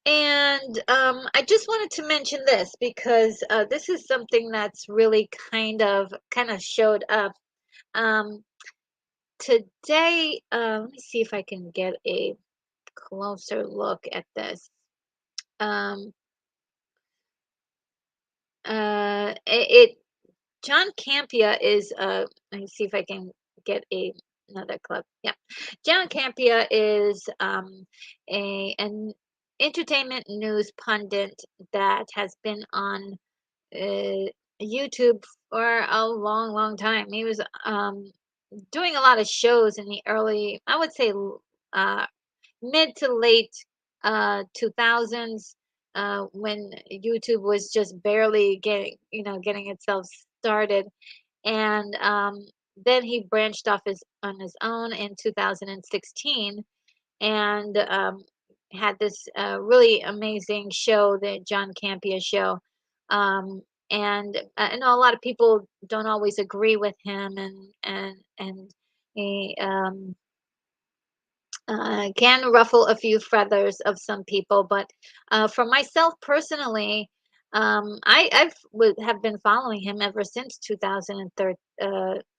S1: and I just wanted to mention this because this is something that's really kind of showed up um, today. Let me see if I can get a closer look at this. Um, it John Campea is let me see if I can get another clip. Yeah. John Campea is an entertainment news pundit that has been on YouTube for a long, long time. He was doing a lot of shows in the early, I would say, uh, mid to late 2000s, when YouTube was just barely getting itself started. And then he branched off on his own in 2016, and had this really amazing show, the John Campea show. Um, and I know a lot of people don't always agree with him, and he can ruffle a few feathers of some people. But for myself personally, have been following him ever since 2013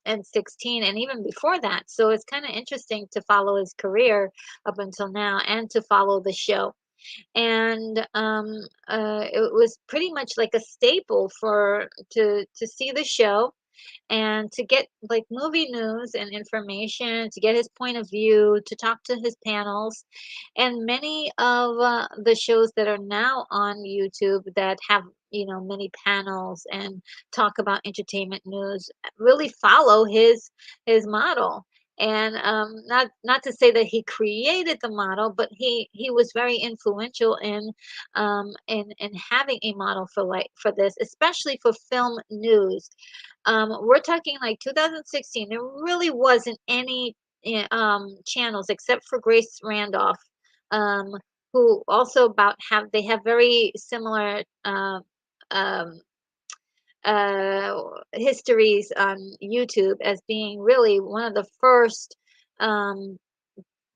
S1: and 16, and even before that. So it's kind of interesting to follow his career up until now, and to follow the show. And it was pretty much like a staple for to see the show, and to get like movie news and information, to get his point of view, to talk to his panels. And many of the shows that are now on YouTube that have, many panels and talk about entertainment news, really follow his model. And not to say that he created the model, but he was very influential in having a model for this, especially for film news. We're talking like 2016. There really wasn't any channels except for Grace Randolph, um, who also about have they have very similar um, uh, histories on YouTube as being really one of the first um,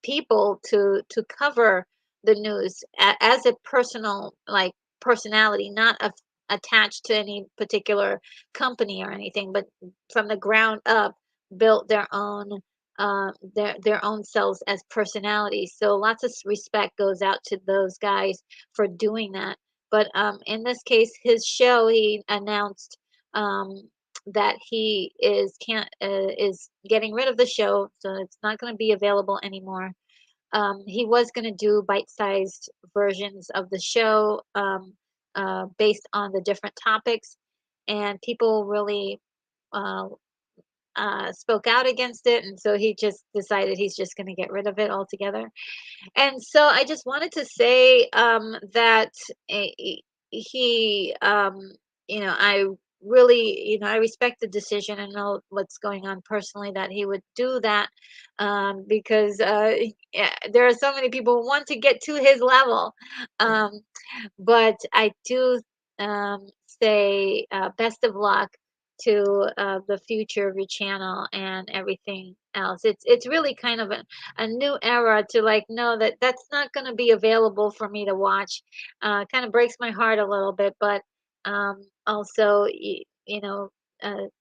S1: people to cover the news as a personal, like, personality, not attached to any particular company or anything, but from the ground up built their own selves as personalities. So lots of respect goes out to those guys for doing that. But in this case, his show, he announced um, that he is getting rid of the show, so it's not going to be available anymore. He was going to do bite-sized versions of the show, based on the different topics, and people really uh, spoke out against it, and so he just decided he's just going to get rid of it altogether. And so I just wanted to say that he, I really, I respect the decision and know what's going on personally, that he would do that, because yeah, there are so many people who want to get to his level. Um, but I do say best of luck to the future of your channel and everything else. It's really kind of a new era to like know that that's not going to be available for me to watch. Kind of breaks my heart a little bit, but also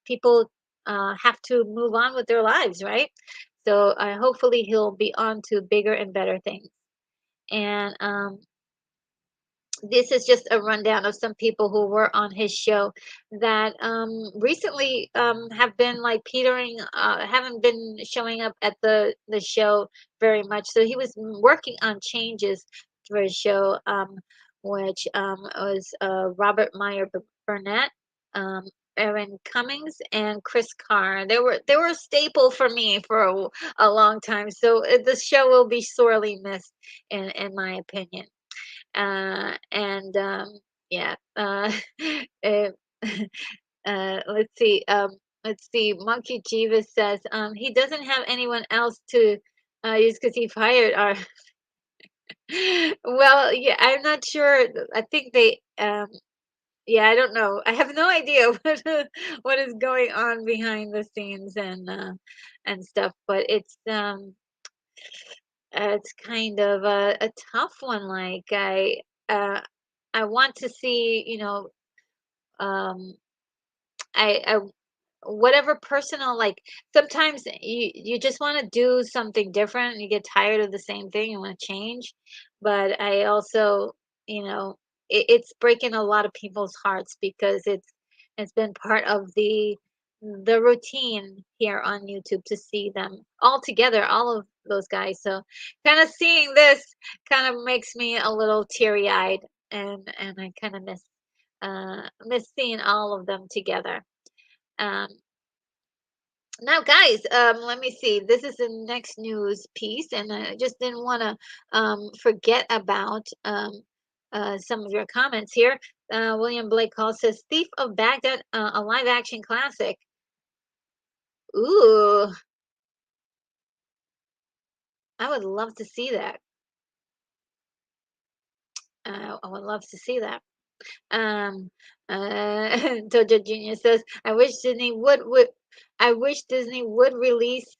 S1: people have to move on with their lives, right? So hopefully he'll be on to bigger and better things. And this is just a rundown of some people who were on his show that recently have been like petering, haven't been showing up at the show very much. So he was working on changes for his show, which was Robert Meyer Burnett, um, Erin Cummings, and Chris Carr. They were a staple for me for a long time. So the show will be sorely missed, in my opinion. And yeah, uh, let's see. Monkey Jeeves says he doesn't have anyone else to use because he fired our. Well, yeah, I'm not sure. I think they. Yeah, I don't know. I have no idea what is going on behind the scenes and stuff. But it's it's kind of a tough one. Like uh, I want to see, um, I whatever personal, like sometimes you just want to do something different. You get tired of the same thing, you want to change. But I also, you know, it's breaking a lot of people's hearts because it's been part of the routine here on YouTube to see them all together, all of those guys. So kind of seeing this kind of makes me a little teary-eyed, and I kind of miss seeing all of them together. Um, Now, guys, let me see. This is the next news piece, and I just didn't want to forget about some of your comments here. William Blake Hall says, "Thief of Baghdad, a live-action classic." Ooh, I would love to see that. I would love to see that. Um, Doja Jr. says, I wish Disney would re-release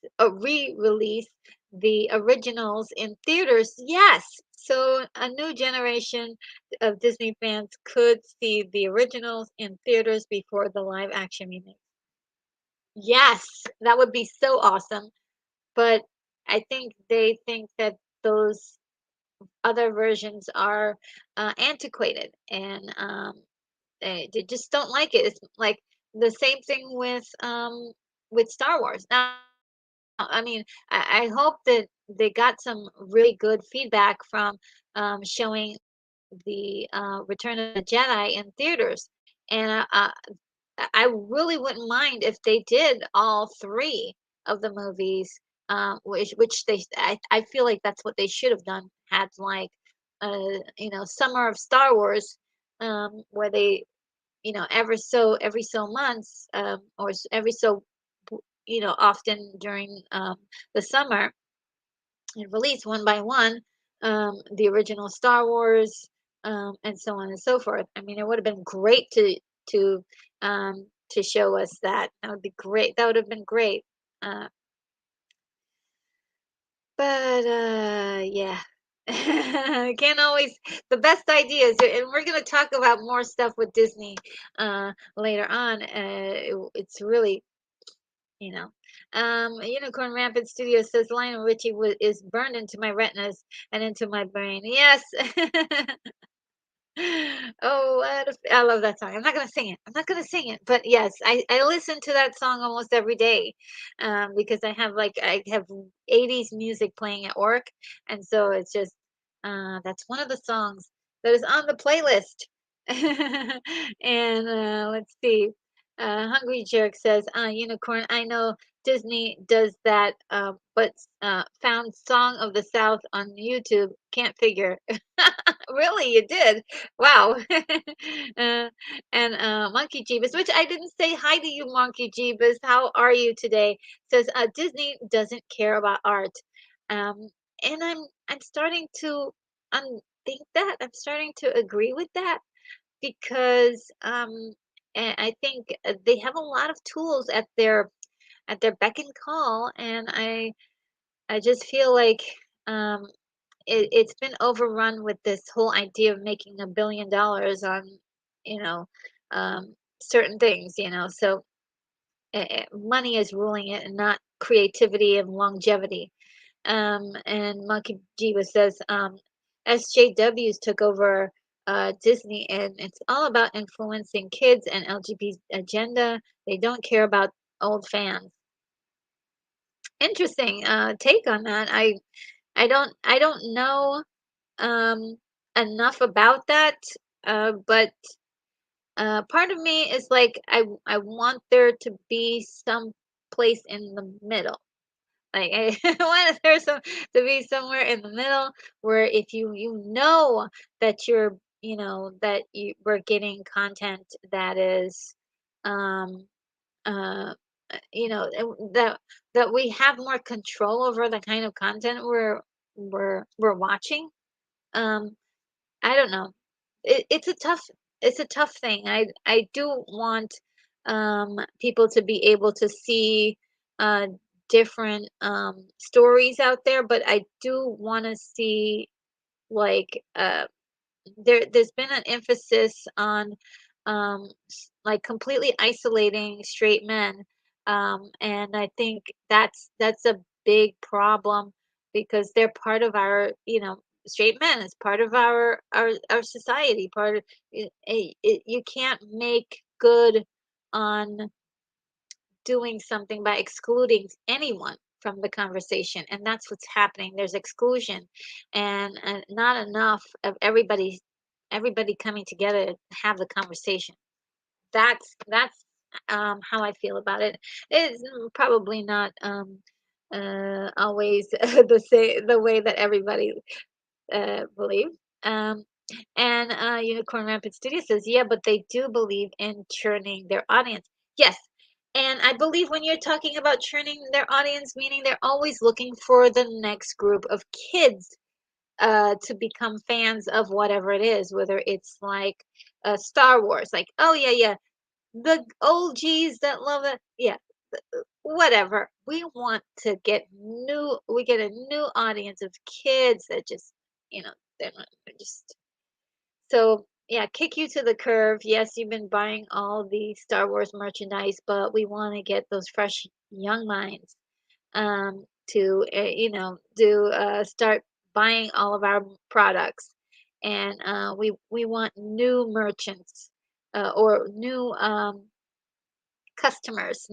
S1: the originals in theaters." Yes, so a new generation of Disney fans could see the originals in theaters before the live action remake. Yes, that would be so awesome. But I think they think that those other versions are antiquated, and they just don't like it. It's like the same thing with Star Wars. Now, I mean, I hope that they got some really good feedback from showing the Return of the Jedi in theaters, and I really wouldn't mind if they did all three of the movies, which I feel like that's what they should have done. Had like, Summer of Star Wars, where they, every so months, every so often during the summer, and release one by one the original Star Wars, and so on and so forth. I mean, it would have been great to to show us that. That would be great. That would have been great. Uh, but yeah. Can't always the best ideas, and we're going to talk about more stuff with Disney later on. It's really, you know. Unicorn Rampant Studio says Lionel Richie is burned into my retinas and into my brain. Yes. Oh, I love that song. I'm not gonna sing it. I'm not gonna sing it, but yes, I listen to that song almost every day, because I have 80s music playing at work, and so it's just that's one of the songs that is on the playlist. And let's see. Hungry Jerk says, Unicorn, I know Disney does that, but found Song of the South on YouTube. Can't figure. Really, you did? Wow. uh, and Monkey Jeebus, which I didn't say hi to you, Monkey Jeebus. How are you today? Says Disney doesn't care about art. Um, and I'm starting to think that. I'm starting to agree with that because I think they have a lot of tools at their beck and call, and I just feel like um, it's been overrun with this whole idea of making $1 billion on, you know, certain things, So money is ruling it, and not creativity and longevity. And Monkey Jiva says SJWs took over Disney, and it's all about influencing kids and LGBT agenda. They don't care about old fans. Interesting take on that. I don't know um, enough about that, but part of me is like I want there to be some place in the middle. Like I want there to be somewhere in the middle where if that that we're getting content that is um uh that we have more control over the kind of content we're watching. um I don't know. It's a tough thing. I do want people to be able to see uh different stories out there, but I do want to see like there's been an emphasis on like completely isolating straight men, and I think that's a big problem because they're part of our, straight men is part of our society, part of you can't make good on doing something by excluding anyone from the conversation, and that's what's happening. There's exclusion, and not enough of everybody coming together to have the conversation. That's how I feel about it. It's probably not always the way that everybody believe. Um, and Unicorn Rampant Studio says, yeah, but they do believe in churning their audience. Yes. And I believe when you're talking about churning their audience, meaning they're always looking for the next group of kids to become fans of whatever it is, whether it's like Star Wars, like, oh, yeah, yeah, the OGs that love it. Yeah, whatever. We get a new audience of kids that just, they're just so yeah, kick you to the curve. Yes, you've been buying all the Star Wars merchandise, but we want to get those fresh young minds to do start buying all of our products, and we want new merchants or new customers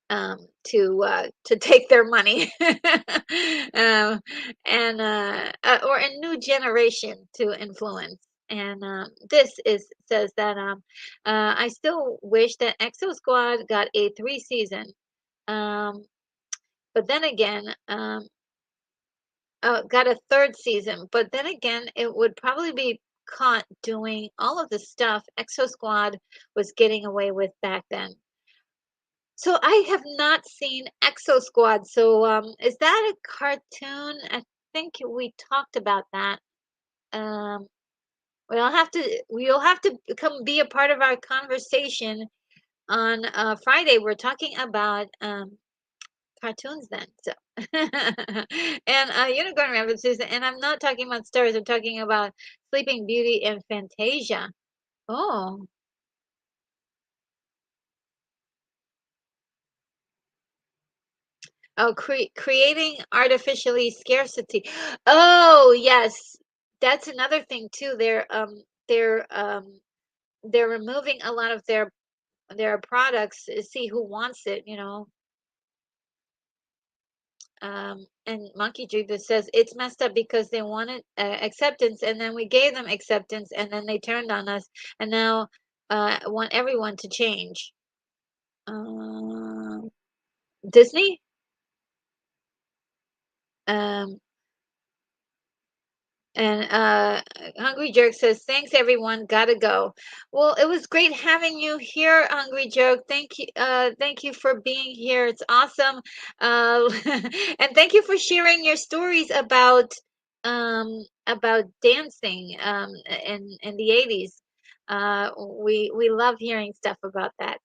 S1: to take their money, um, and or a new generation to influence. And this is says that I still wish that Exo Squad got a 3 season, um, but then again, got a third season. But then again, it would probably be caught doing all of the stuff Exo Squad was getting away with back then. So I have not seen Exo Squad. So is that a cartoon? I think we talked about that. Um, we'll have to come be a part of our conversation on Friday. We're talking about cartoons then. So and Unicorn Rabbit Susan, and I'm not talking about stars. I'm talking about Sleeping Beauty and Fantasia. Oh, oh, creating artificially scarcity. Oh, yes. That's another thing too. They're removing a lot of their products to see who wants it, you know. And Monkey Judah says it's messed up because they wanted acceptance, and then we gave them acceptance, and then they turned on us, and now want everyone to change. Um, Disney. Um, And Hungry Jerk says, "Thanks everyone, gotta go." Well, it was great having you here, Hungry Jerk. Thank you for being here. It's awesome, and thank you for sharing your stories about dancing in the 80s. We love hearing stuff about that.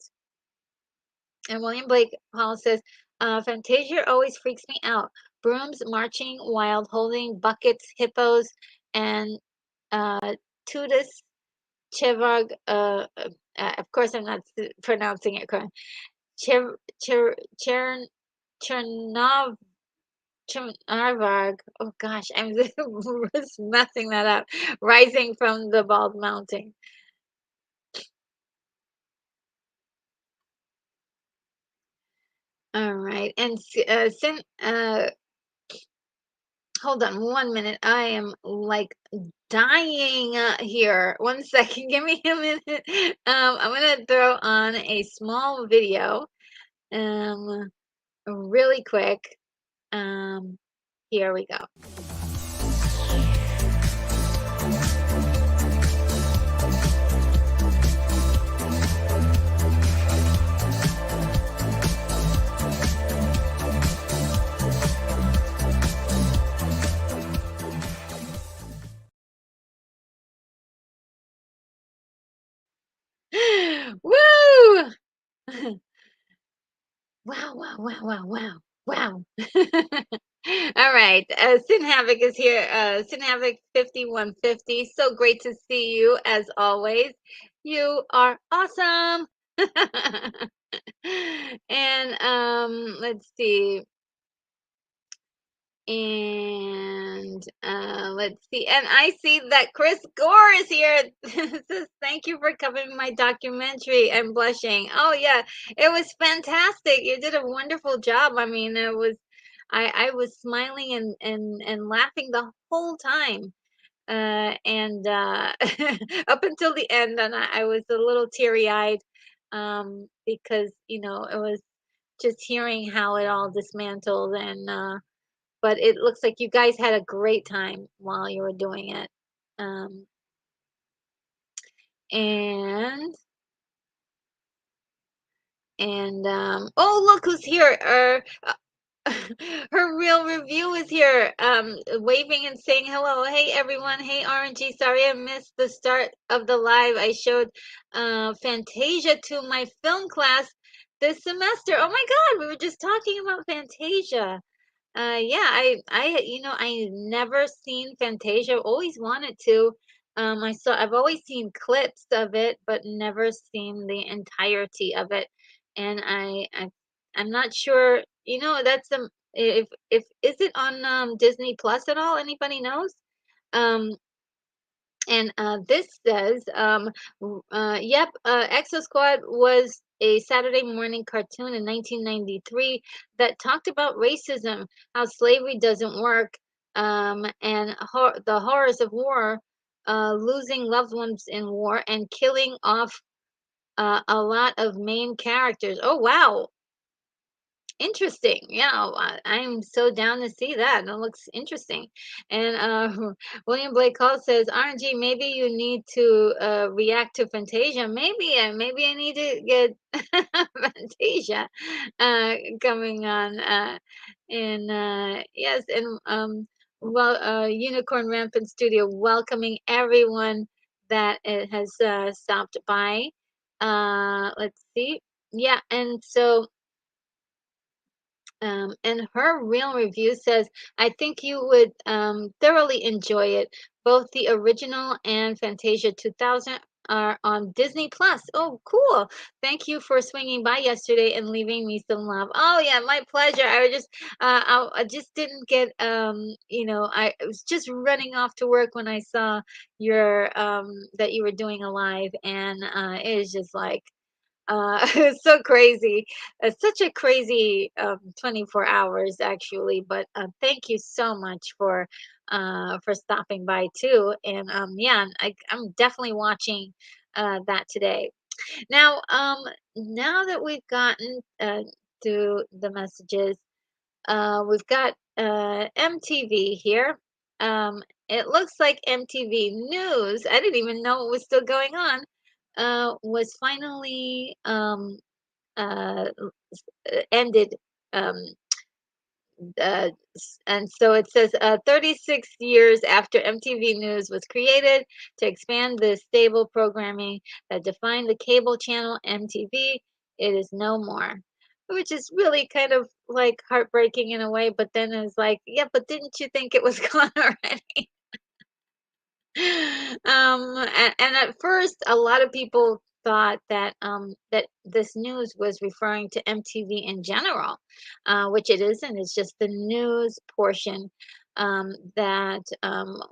S1: And William Blake Hall says, Fantasia always freaks me out. Brooms marching while holding buckets, hippos, and Tutus Chevag. Of course, I'm not pronouncing it correct. Chev, Cher, Chern, Chernav, Chernarvag. Oh gosh, I'm just messing that up. Rising from the bald mountain. All right, and hold on 1 minute. I am like dying here. 1 second. Give me a minute. I'm gonna throw on a small video, um, really quick. Um, Here we go. Woo! Wow, wow, wow, wow, wow, wow. All right. Sin Havoc is here. Sin Havoc 5150. So great to see you as always. You are awesome. And let's see. And let's see. And I see that Chris Gore is here. Says, thank you for covering my documentary. I'm blushing. Oh yeah, it was fantastic. You did a wonderful job. I mean, I was smiling and laughing the whole time. And up until the end, and I was a little teary-eyed, because it was just hearing how it all dismantled. And but it looks like you guys had a great time while you were doing it. Um, and oh, look who's here. Her real review is here, waving and saying hello. Hey everyone. Hey RNG. Sorry I missed the start of the live. I showed Fantasia to my film class this semester. Oh my God, we were just talking about Fantasia. Yeah, I never seen Fantasia. Always wanted to. I've always seen clips of it, but never seen the entirety of it. And I'm not sure. That's if is it on Disney Plus at all? Anybody knows? Um, and this says, yep, Exo Squad was a Saturday morning cartoon in 1993 that talked about racism, how slavery doesn't work, and the horrors of war, losing loved ones in war, and killing off a lot of main characters. Oh, wow. Interesting. Yeah, I'm so down to see that. That looks interesting. And William Blake Hall says, RNG, maybe you need to react to Fantasia. Maybe I need to get Fantasia coming on. And yes, and well, Unicorn Rampant Studio welcoming everyone that it has stopped by. Let's see. Yeah, and so. And her real review says, I think you would thoroughly enjoy it. Both the original and Fantasia 2000 are on Disney Plus. Oh, cool. Thank you for swinging by yesterday and leaving me some love. Oh, yeah, my pleasure. I just didn't get, I was just running off to work when I saw that you were doing a live. And it is just like, it's so crazy. It's such a crazy 24 hours actually. But thank you so much for stopping by too. And yeah, I'm definitely watching that today. Now that we've gotten to the messages, we've got MTV here. It looks like MTV News. I didn't even know it was still going on. Was finally ended. Um, and so it says 36 years after MTV News was created to expand the stable programming that defined the cable channel MTV, it is no more. Which is really kind of like heartbreaking in a way, but then it's like, yeah, but didn't you think it was gone already? And at first, a lot of people thought that this news was referring to MTV in general, which it isn't. It's just the news portion that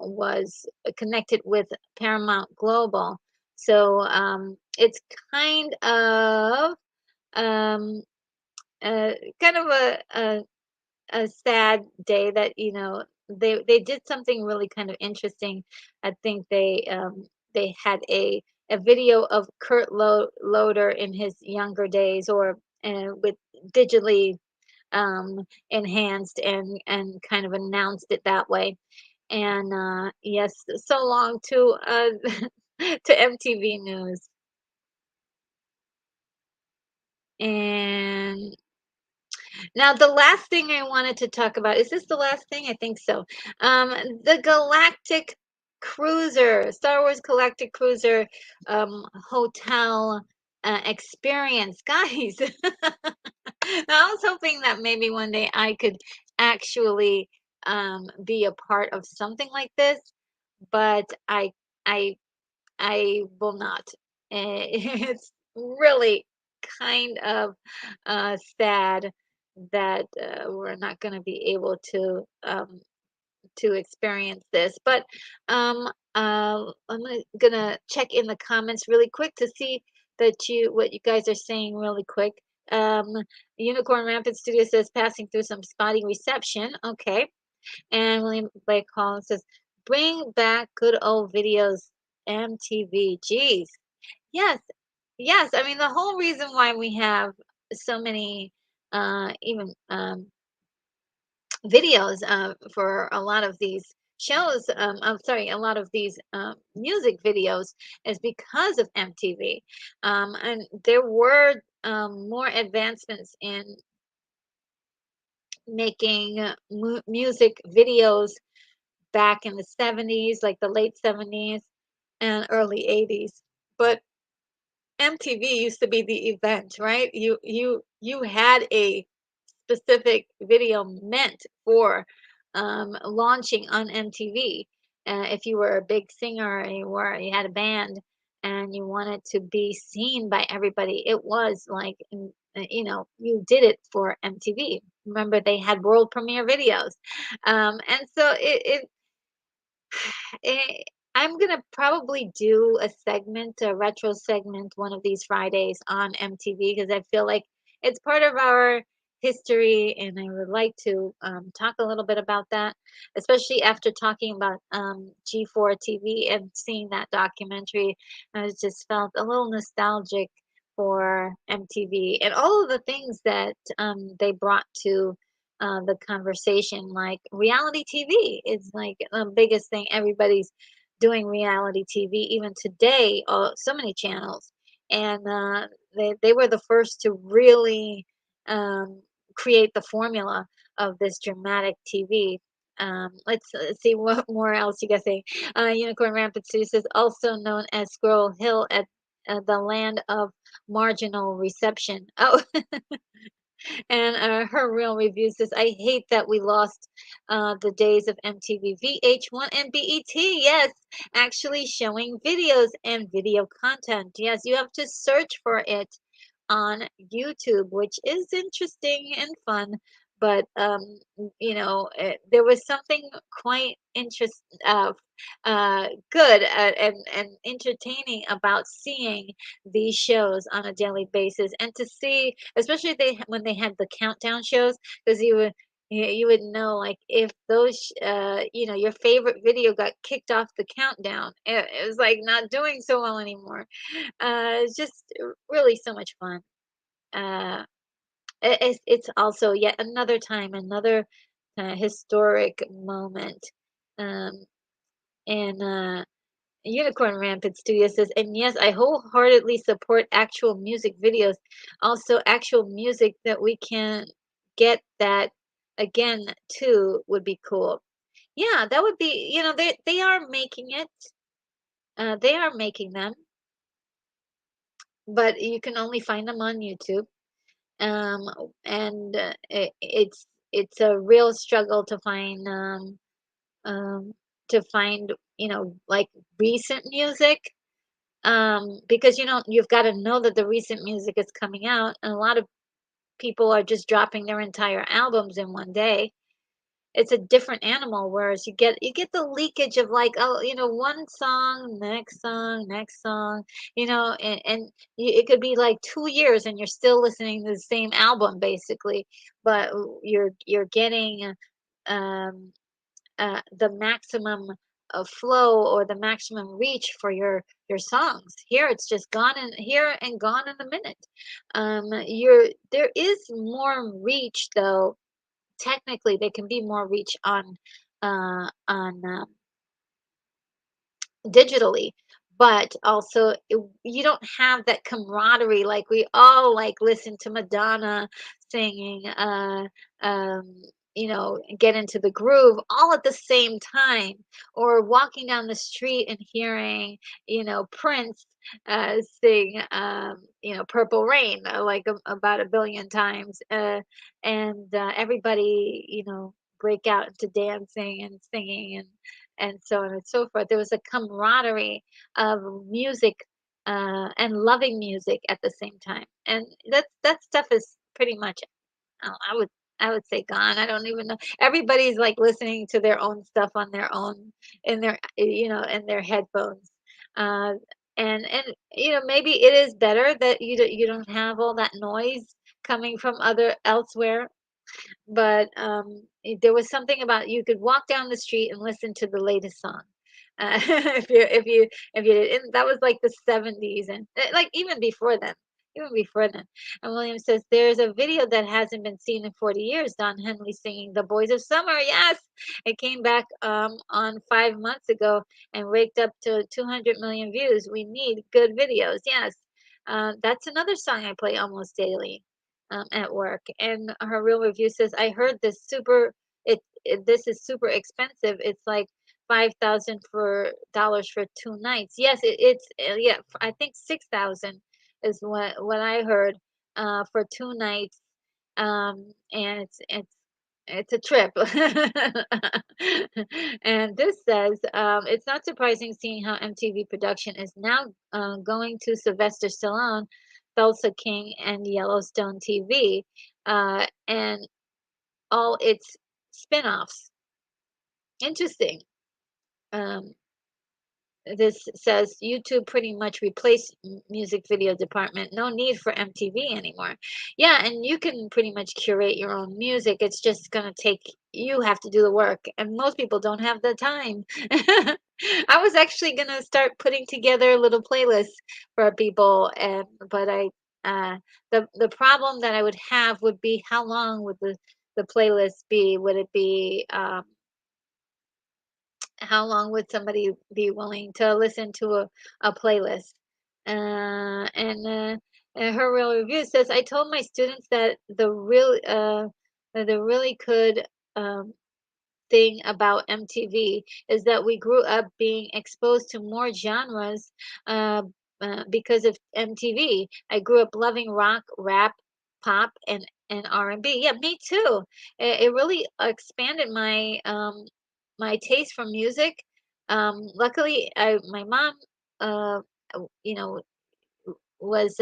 S1: was connected with Paramount Global. So it's kind of um, uh, kind of a sad day that they did something really kind of interesting. I think they had a video of Loader in his younger days, or with digitally um, enhanced, and kind of announced it that way. And yes, so long to to MTV News. And now, the last thing I wanted to talk about, is this the last thing? I think so. Um, the Galactic Cruiser, Star Wars Galactic Cruiser hotel experience. Guys, I was hoping that maybe one day I could actually be a part of something like this, but I I will not. It's really kind of sad that we're not going to be able to experience this. But I'm gonna check in the comments really quick to see that you what you guys are saying really quick. Um, Unicorn Rampant Studio says passing through some spotty reception. Okay. And William Blake Collins says, bring back good old videos, MTV. Geez. Yes, yes. I mean, the whole reason why we have so many, even videos for a lot of these shows, I'm sorry, a lot of these music videos is because of MTV. And there were more advancements in making music videos back in the 70s, like the late 70s and early 80s. But MTV used to be the event, right? You had a specific video meant for launching on MTV. If you were a big singer and you had a band and you wanted to be seen by everybody, it was like you did it for MTV. Remember, they had world premiere videos, and so it Eh, I'm gonna probably do a segment, a retro segment, one of these Fridays on MTV because I feel like it's part of our history, and I would like to talk a little bit about that, especially after talking about G4 TV and seeing that documentary. I just felt a little nostalgic for MTV and all of the things that they brought to the conversation. Like reality TV is like the biggest thing. Everybody's doing reality TV, even today. So many channels, and they were the first to really create the formula of this dramatic TV. Let's see what more else you guys say. Unicorn Rampant City says also known as Squirrel Hill at the land of marginal reception. Oh, and her real review says, I hate that we lost the days of MTV, VH1, and BET. Yes, actually showing videos and video content. Yes, you have to search for it on YouTube, which is interesting and fun. But there was something quite good and entertaining about seeing these shows on a daily basis, and to see, especially when they had the countdown shows, because you would know like if those your favorite video got kicked off the countdown. It was like not doing so well anymore. It's just really so much fun. Uh, it's also yet another time, another historic moment. Um, and Unicorn Rampant Studio says, and yes, I wholeheartedly support actual music videos. Also, actual music that we can get that again too would be cool. Yeah, that would be, they are making it. They are making them, but you can only find them on YouTube. Um, and it's a real struggle um, to find, like recent music. Because you've got to know that the recent music is coming out, and a lot of people are just dropping their entire albums in one day. It's a different animal, whereas you get the leakage of like, oh, one song, next song, and it could be like 2 years and you're still listening to the same album basically, but you're getting um the maximum of flow or the maximum reach for your songs. Here it's just gone and here and gone in a minute. There is more reach though. Technically, there can be more reach on digitally, but also you don't have that camaraderie like we all like listen to Madonna singing, um get into the groove all at the same time, or walking down the street and hearing, Prince sing, Purple Rain, like about a billion times, and everybody, break out into dancing and singing and so on and so forth. There was a camaraderie of music and loving music at the same time, and that stuff is pretty much, I would say gone. I don't even know. Everybody's like listening to their own stuff on their own in their headphones. Uh, and maybe it is better that you don't have all that noise coming from other elsewhere, but there was something about you could walk down the street and listen to the latest song. If you did, and that was like the 70s, and like even before then. And William says there's a video that hasn't been seen in 40 years. Don Henley singing "The Boys of Summer." Yes, it came back on 5 months ago and raked up to 200 million views. We need good videos. Yes, that's another song I play almost daily at work. And her real review says, "I heard this is super expensive. It's like 5,000 for dollars for 2 nights." Yes, yeah. I think 6,000 is what I heard for 2 nights, and it's a trip. And this says, it's not surprising seeing how MTV production is now going to Sylvester Stallone, Tulsa King, and Yellowstone TV, and all its spin-offs. Interesting. Um, this says YouTube pretty much replaced music video department. No need for MTV anymore. Yeah, and you can pretty much curate your own music. It's just gonna take you have to do the work, and most people don't have the time. I was actually gonna start putting together little playlists for people, and but the problem that I would have would be how long would the playlist be? Would it be how long would somebody be willing to listen to a playlist? And her real review says, I told my students that the really good um, thing about MTV is that we grew up being exposed to more genres uh, because of MTV. I grew up loving rock, rap, pop, and R&B. Yeah, me too. It really expanded my taste for music. Luckily, my mom, uh, you know, was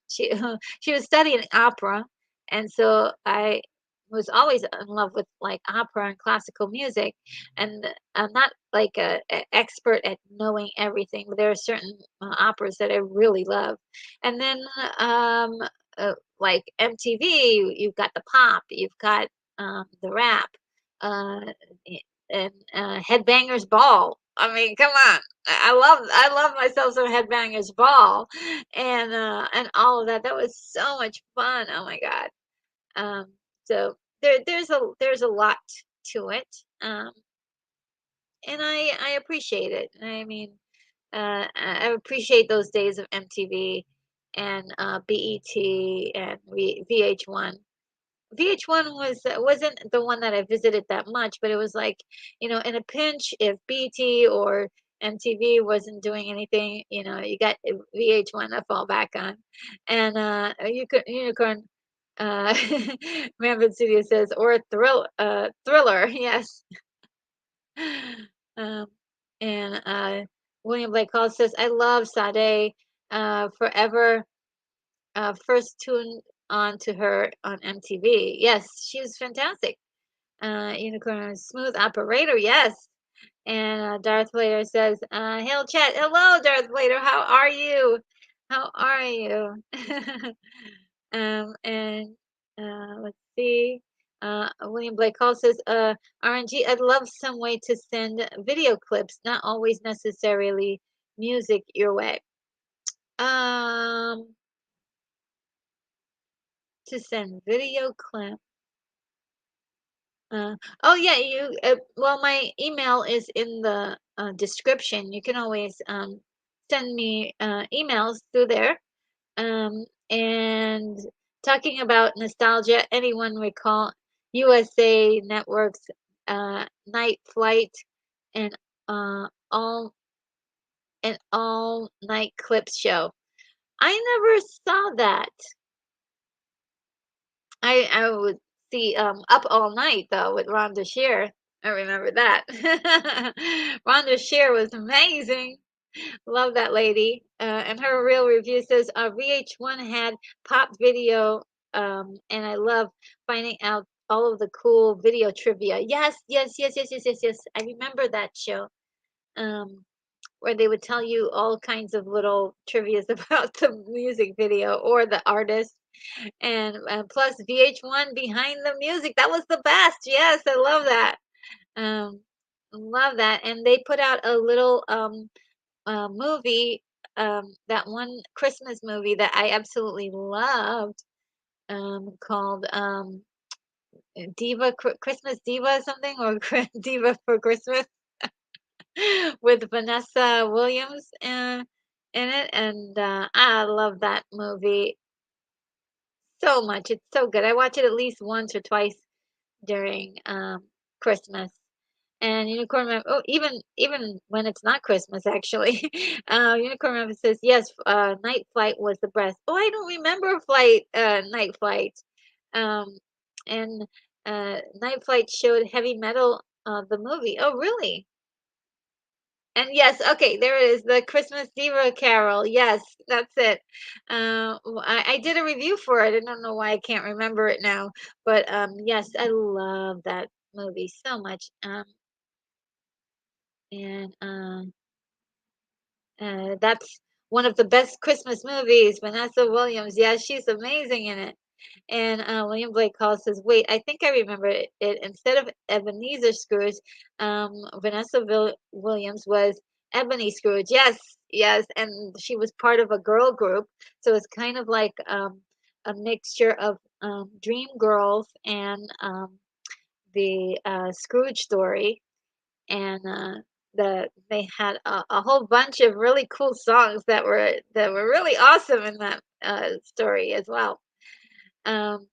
S1: she she was studying opera, and so I was always in love with like opera and classical music. And I'm not like a expert at knowing everything, but there are certain operas that I really love. And then like MTV, you've got the pop, you've got the rap, uh, and Headbangers Ball. I mean, come on. I love myself some Headbangers Ball and all of that. That was so much fun. Oh my God. Um there's a lot to it. And I appreciate it. I mean, I appreciate those days of MTV and BET and VH1. VH1 wasn't the one that I visited that much, but it was like, in a pinch, if BT or MTV wasn't doing anything, you got VH1 to fall back on. And you could unicorn Manfred Studio says, or a thriller, yes. Um, and William Blake Hall says, I love Sade forever. First tuned on to her on MTV. Yes, she was fantastic. Unicorn Smooth Operator, yes. And Darth Vader says, "Hail chat, hello, Darth Vader. How are you? How are you?" And let's see. William Blake Hall says, "RNG, I'd love some way to send video clips, not always necessarily music your way. Um, to send video clip. Uh, oh yeah, well, my email is in the description. You can always send me emails through there. And talking about nostalgia, anyone recall? USA Network's Night Flight and uh, all all night clips show. I never saw that. I would see Up All Night though with Rhonda Shear. I remember that. Rhonda Shear was amazing. Love that lady. And her real review says VH1 had pop video, and I love finding out all of the cool video trivia. Yes, yes, yes, yes, yes, yes, yes. I remember that show. Um, where they would tell you all kinds of little trivias about the music video or the artist. And plus VH1 behind the music. That was the best. Yes, I love that. Um, love that. And they put out a little movie, that one Christmas movie that I absolutely loved, called Christmas Diva something, or Diva for Christmas, with Vanessa Williams in it, and I love that movie so much. It's so good. I watch it at least once or twice during Christmas. And Unicorn Map, oh, even when it's not Christmas, actually, Unicorn Map says yes. Night Flight was the best. Oh, I don't remember Night Flight. Um, and Night Flight showed Heavy Metal, the movie. Oh, really? And yes, okay, there it is, the Christmas Diva Carol. Yes, that's it. I did a review for it. I don't know why I can't remember it now, but yes, I love that movie so much. And that's one of the best Christmas movies. Vanessa Williams, yeah, she's amazing in it. And William Blake Hall says, "Wait, I think I remember it. Instead of Ebenezer Scrooge, Williams was Ebony Scrooge. Yes, yes, and she was part of a girl group, so it's kind of like a mixture of Dream Girls and the Scrooge story, and they had a whole bunch of really cool songs that were really awesome in that story as well." Um,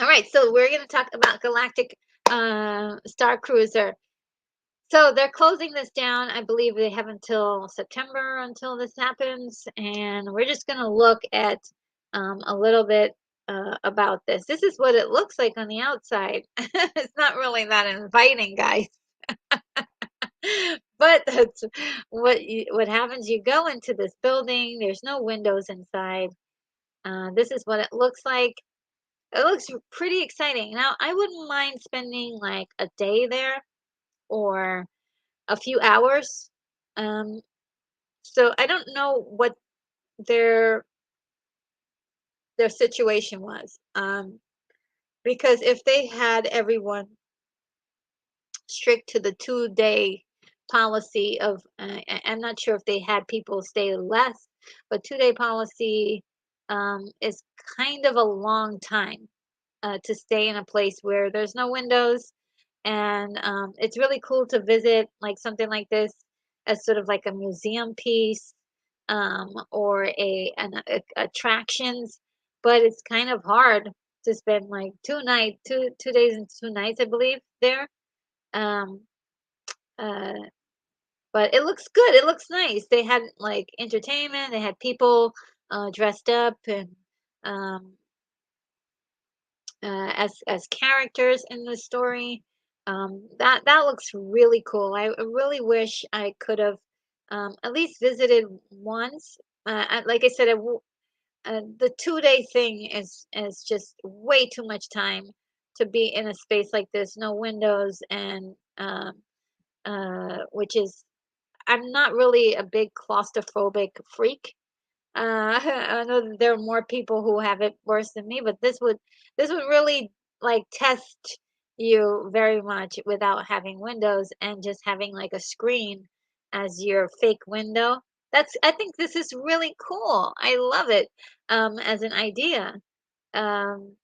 S1: all right, so we're going to talk about Galactic Star Cruiser. So they're closing this down. I believe they have until September until this happens, and we're just going to look at a little bit about this. This is what it looks like on the outside. It's not really that inviting, guys. But that's what happens. You go into this building. There's no windows inside. This is what it looks like. It looks pretty exciting. Now, I wouldn't mind spending like a day there or a few hours. Um, so I don't know what their their situation was. Because if they had everyone strict to the 2 day policy of, I'm not sure if they had people stay less, but 2 day policy is kind of a long time to stay in a place where there's no windows. And it's really cool to visit like something like this as sort of like a museum piece, or attractions. But it's kind of hard to spend like 2 days and 2 nights, I believe, there. Um, uh, but it looks good. It looks nice. They had like entertainment. They had people dressed up and um, as characters in the story. That looks really cool. I really wish I could have at least visited once. Like I said, the 2 day thing is just way too much time to be in a space like this, no windows, and which is, I'm not really a big claustrophobic freak. I know that there are more people who have it worse than me, but this would really like test you very much without having windows and just having like a screen as your fake window. I think this is really cool. I love it as an idea. Um,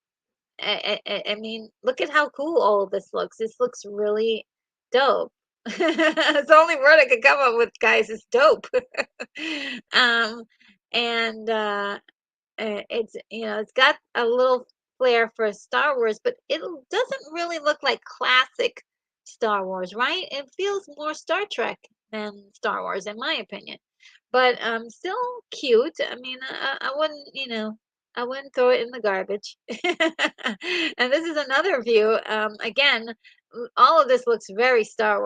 S1: I mean, look at how cool all of this looks. This looks really dope. It's the only word I could come up with, guys, is dope. um, and it's got a little flair for Star Wars, but doesn't really look like classic Star Wars, right? It feels more Star Trek than Star Wars, in my opinion. But still cute. I mean, I wouldn't, I wouldn't throw it in the garbage. And this is another view. Again, all of this looks very Star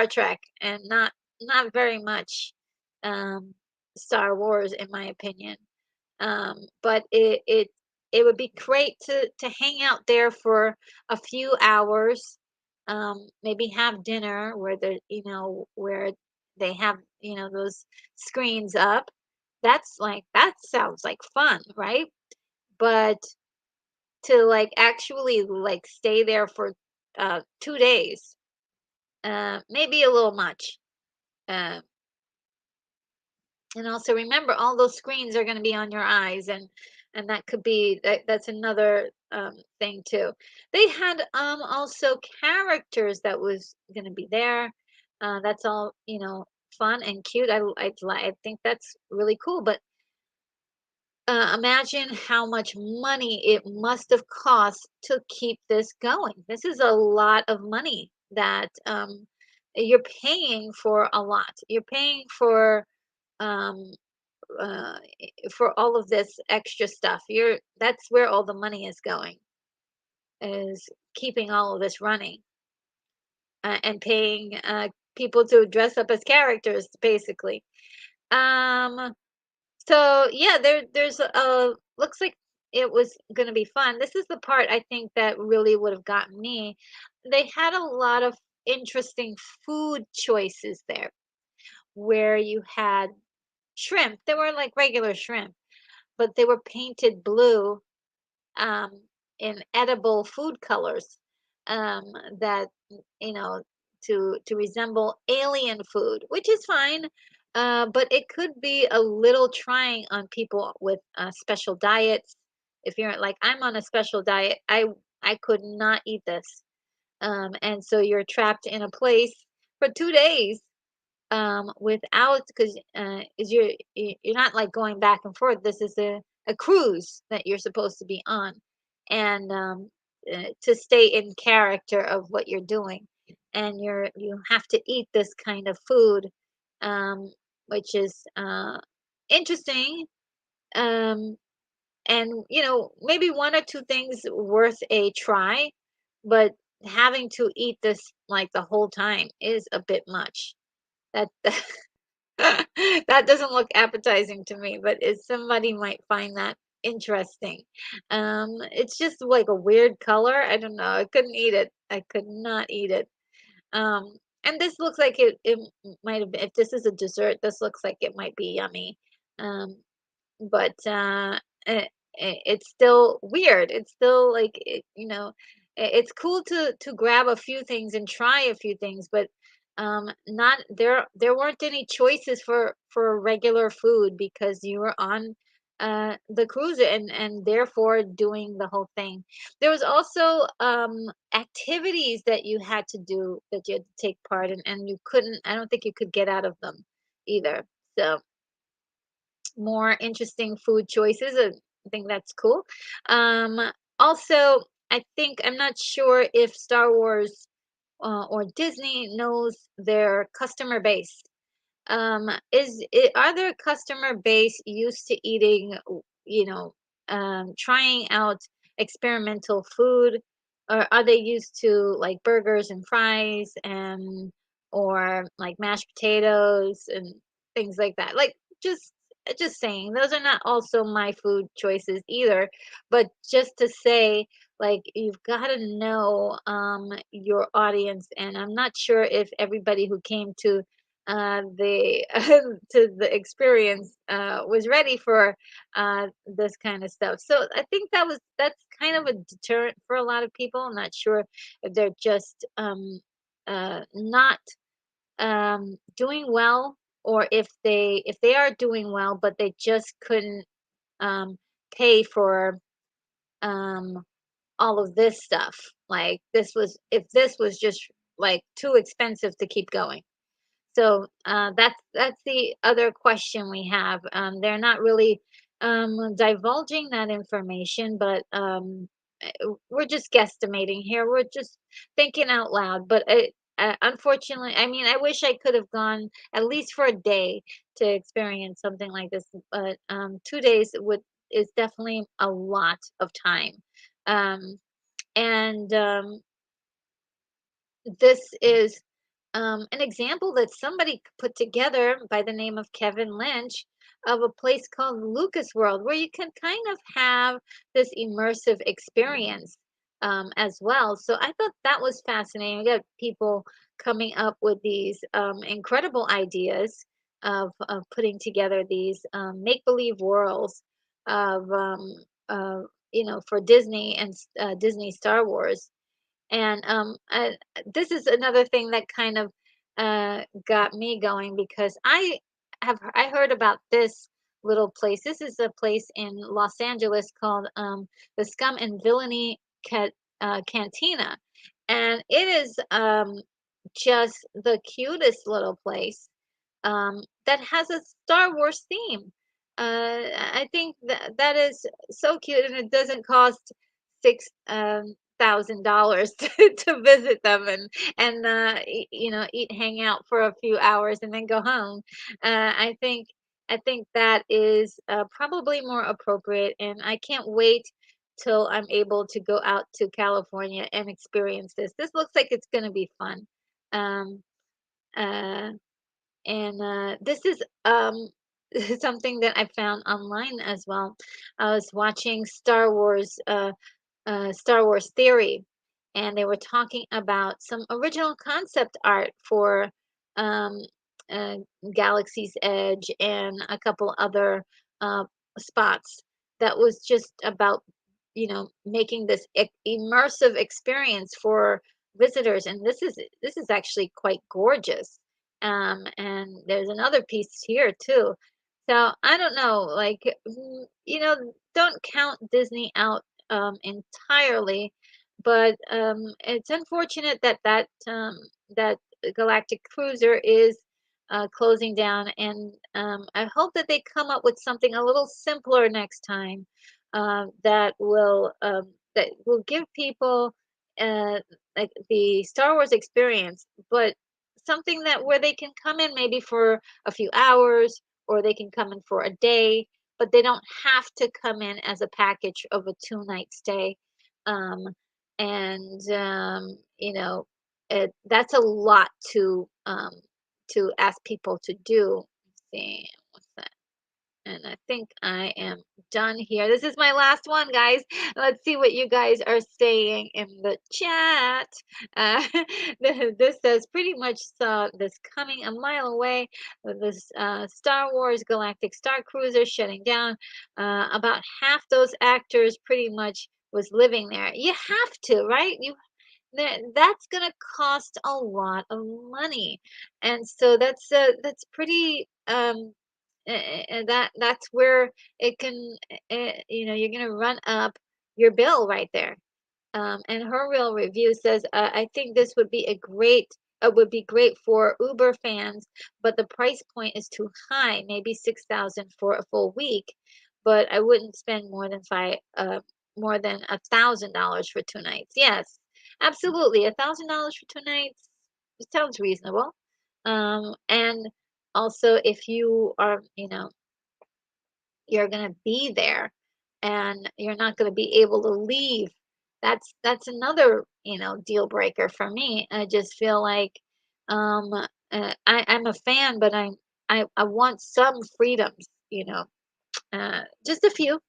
S1: Trek, and not very much um, Star Wars, in my opinion. But it would be great to hang out there for a few hours, maybe have dinner where where they have, those screens up. That sounds like fun, right? But to like actually like stay there for 2 days, maybe a little much. Uh, and also remember, all those screens are going to be on your eyes, and that could be that's another thing too. They had also characters that was going to be there. That's all, fun and cute. I think that's really cool. But imagine how much money it must have cost to keep this going. This is a lot of money that you're paying for. A lot you're paying um for all of this extra stuff. That's where all the money is going, is keeping all of this running, and paying people to dress up as characters, basically. Um, so yeah, there's a looks like it was going to be fun. This is the part I think that really would have gotten me. They had a lot of interesting food choices there, where you had shrimp. They were like regular shrimp, but they were painted blue, um, in edible food colors, um, that you know to resemble alien food, which is fine. But it could be a little trying on people with special diets. If you're like, I'm on a special diet, I could not eat this, and so you're trapped in a place for 2 days, without, because is you're not like going back and forth. This is a cruise that you're supposed to be on, and to stay in character of what you're doing, and you have to eat this kind of food, um, which is interesting, um, and maybe one or two things worth a try, but having to eat this like the whole time is a bit much. That that doesn't look appetizing to me, but somebody might find that interesting. It's just like a weird color. I don't know. I couldn't eat it. I could not eat it. Um, and this looks like it might have been, if this is a dessert, this looks like it might be yummy. Um, but it's still weird. It's still like it's cool to grab a few things and try a few things, but not there weren't any choices for regular food, because you were on the cruise, and therefore doing the whole thing. There was also activities that you had to do, that you had to take part in, and you couldn't, I don't think you could get out of them either. So more interesting food choices. I think that's cool. Um, Also, I think, I'm not sure if Star Wars or Disney knows their customer base. Are their customer base used to eating, trying out experimental food, or are they used to like burgers and fries, and or like mashed potatoes and things like that? Like, just just saying, those are not also my food choices either, but just to say, like, you've got to know your audience, and I'm not sure if everybody who came to the to the experience was ready for this kind of stuff. So I think that's kind of a deterrent for a lot of people. I'm not sure if they're just not doing well, or if they are doing well, but they just couldn't um, pay for um, all of this stuff. Like, this was if this was just like too expensive to keep going. So that's the other question we have. They're not really divulging that information, but we're just guesstimating here. We're just thinking out loud. But unfortunately, I mean, I wish I could have gone at least for a day to experience something like this. But 2 days would is definitely a lot of time. Um, and This is an example that somebody put together by the name of Kevin Lynch of a place called Lucas World, where you can kind of have this immersive experience as well. So I thought that was fascinating. We got people coming up with these incredible ideas of putting together these make-believe worlds of uh, for Disney and Disney Star Wars. And this is another thing that kind of got me going because I heard about this little place. This is a place in Los Angeles called the Scum and Villainy Cantina, and it is just the cutest little place that has a Star Wars theme. I think that is so cute, and it doesn't cost $6,000 to visit them and eat, hang out for a few hours, and then go home. I think that is probably more appropriate, and I can't wait till I'm able to go out to California and experience this. This looks like it's going to be fun. Um, uh, and This is something that I found online as well. I was watching Star Wars Theory, and they were talking about some original concept art for um, uh, Galaxy's Edge and a couple other uh, spots that was just about, making this immersive experience for visitors. And this is actually quite gorgeous. And there's another piece here too. So I don't know, like, don't count Disney out entirely, but it's unfortunate that Galactic Cruiser is closing down, and I hope that they come up with something a little simpler next time that will give people uh, like the Star Wars experience, but something that where they can come in maybe for a few hours, or they can come in for a day, but they don't have to come in as a package of a 2 night stay. Um, and that's a lot to ask people to do. Let's see, what's that? And I think I am done here. This is my last one, guys. Let's see what you guys are saying in the chat. Uh, this says pretty much saw this coming a mile away with this Star Wars Galactic Star Cruiser shutting down. About half those actors pretty much was living there. You have to, right? That's gonna cost a lot of money, and so that's pretty that's where it can you're gonna run up your bill right there. And her real review says, I think this would be great for Uber fans, but the price point is too high, maybe 6,000 for a full week, but I wouldn't spend more than $1,000 for 2 nights. Yes, absolutely, $1,000 for 2 nights. It sounds reasonable. And also, if you're gonna be there and you're not gonna be able to leave, that's another, deal breaker for me. I just feel like um I'm a fan, but I want some freedoms, just a few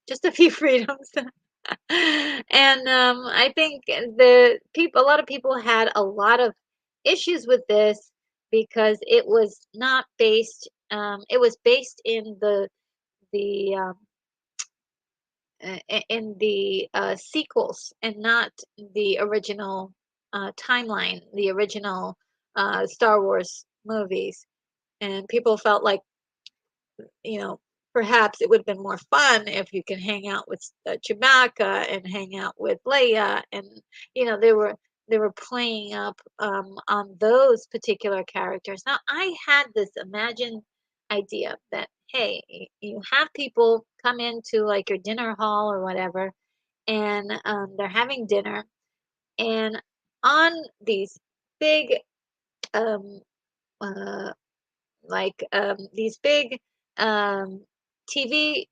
S1: freedoms. And I think a lot of people had a lot of issues with this because it was based in the sequels and not the original timeline, the original Star Wars movies. And people felt like, you know, perhaps it would have been more fun if you can hang out with Chewbacca and hang out with Leia, and they were playing up on those particular characters. Now, I had this imagined idea that, hey, you have people come into like your dinner hall or whatever, and they're having dinner, and on these big um, uh, these big um, TV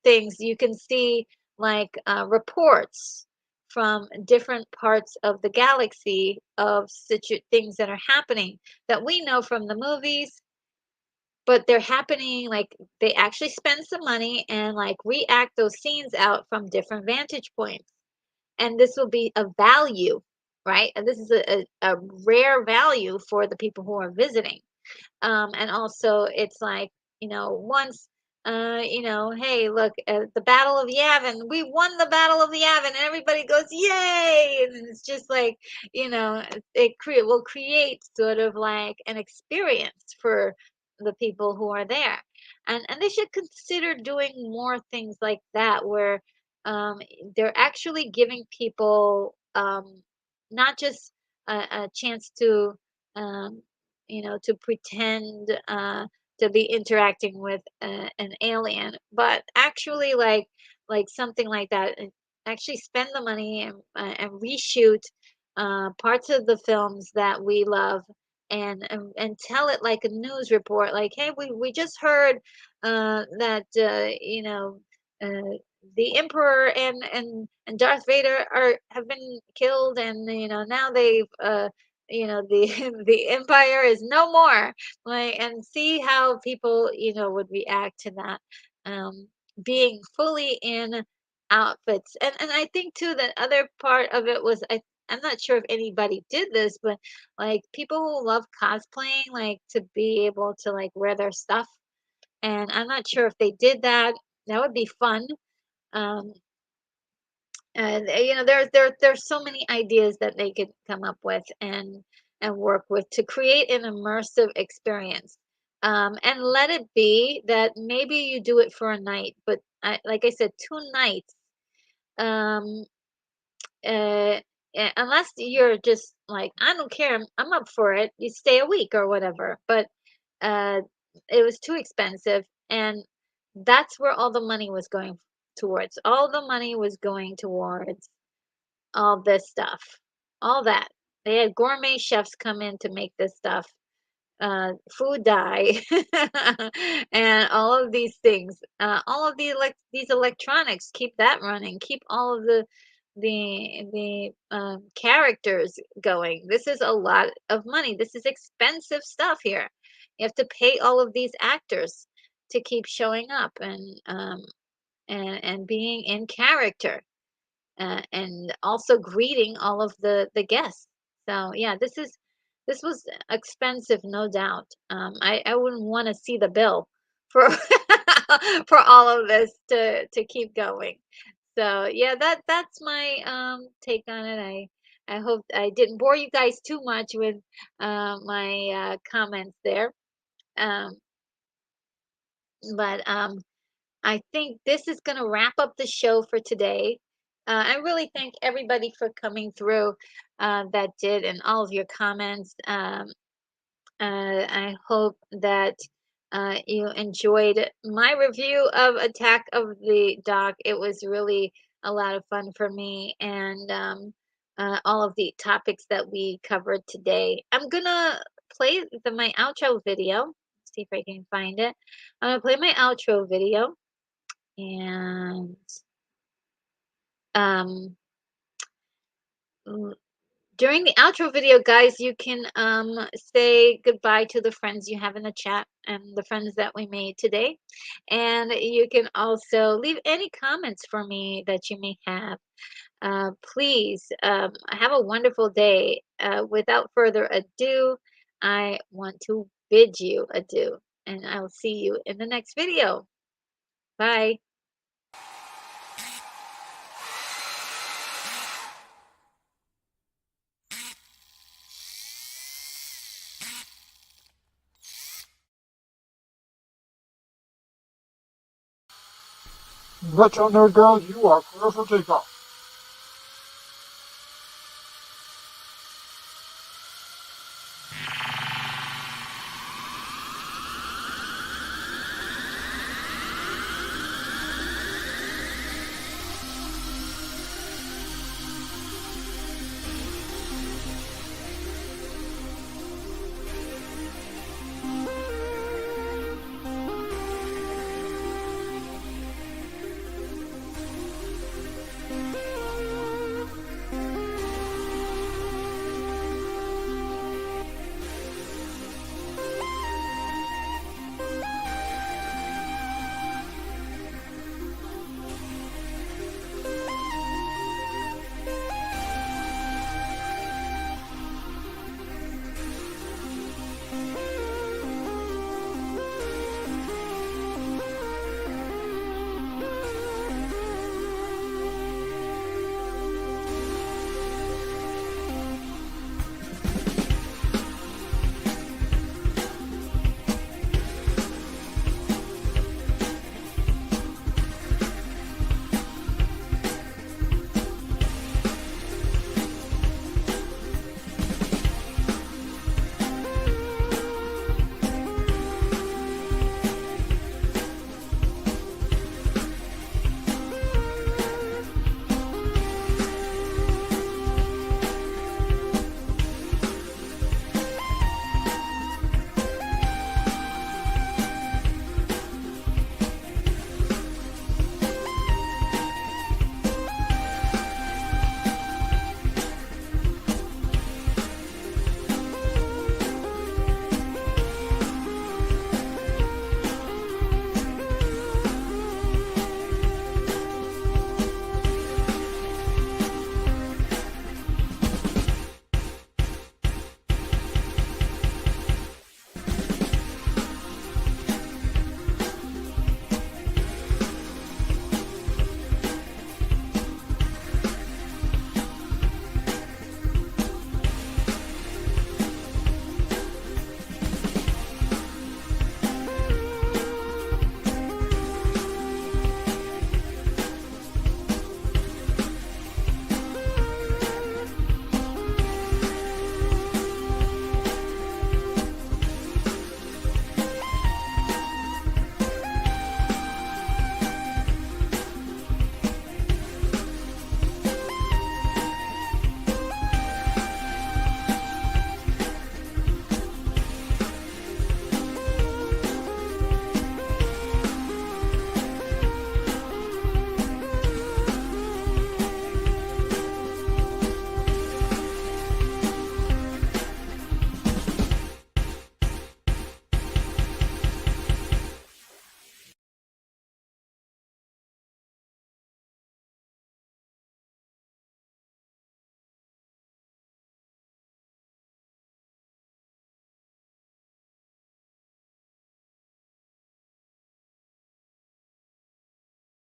S1: things, you can see reports from different parts of the galaxy of things that are happening that we know from the movies, but they're happening like they actually spend some money and like react those scenes out from different vantage points. And this will be a value, right? And this is a rare value for the people who are visiting. And also, it's like, once, hey, look, the Battle of Yavin, we won the Battle of Yavin, and everybody goes, yay! And it's just like, will create sort of like an experience for the people who are there. And they should consider doing more things like that, where um, they're actually giving people not just a chance to um, to pretend to be interacting with an alien, but actually like something like that, and actually spend the money and reshoot parts of the films that we love, and tell it like a news report, like, hey, we just heard that uh, the Emperor and Darth Vader have been killed, and now they've the the empire is no more, like, and see how people would react to that, um being fully in outfits. And I think too that other part of it was, I'm not sure if anybody did this, but like people who love cosplaying, like to be able to like wear their stuff, and I'm not sure if they did that. That would be fun. um and there's so many ideas that they could come up with and work with to create an immersive experience. And let it be that maybe you do it for a night, but like I said, 2 nights. Um, unless you're just like, I don't care, I'm up for it. You stay a week or whatever. But uh, it was too expensive, and that's where all the money was going towards. All the money was going towards all this stuff, all that. They had gourmet chefs come in to make this stuff, food dye, and all of these things, all of these electronics. Keep that running. Keep all of the characters going. This is a lot of money. This is expensive stuff here. You have to pay all of these actors to keep showing up and being in character, and also greeting all of the guests. So yeah, this was expensive, no doubt. I wouldn't want to see the bill for for all of this to keep going. So yeah, that's my take on it. I hope I didn't bore you guys too much with my comments there. Um, but I think this is going to wrap up the show for today. I really thank everybody for coming through that did, and all of your comments. I hope that you enjoyed my review of Attack of the Doc. It was really a lot of fun for me, and all of the topics that we covered today. I'm gonna play my outro video. See if I can find it. I'm gonna play my outro video, and um, during the outro video, guys, you can say goodbye to the friends you have in the chat and the friends that we made today. And you can also leave any comments for me that you may have. Please have a wonderful day. Without further ado, I want to bid you adieu, and I'll see you in the next video. Bye.
S2: Retro Nerd Girl, you are clear for takeoff.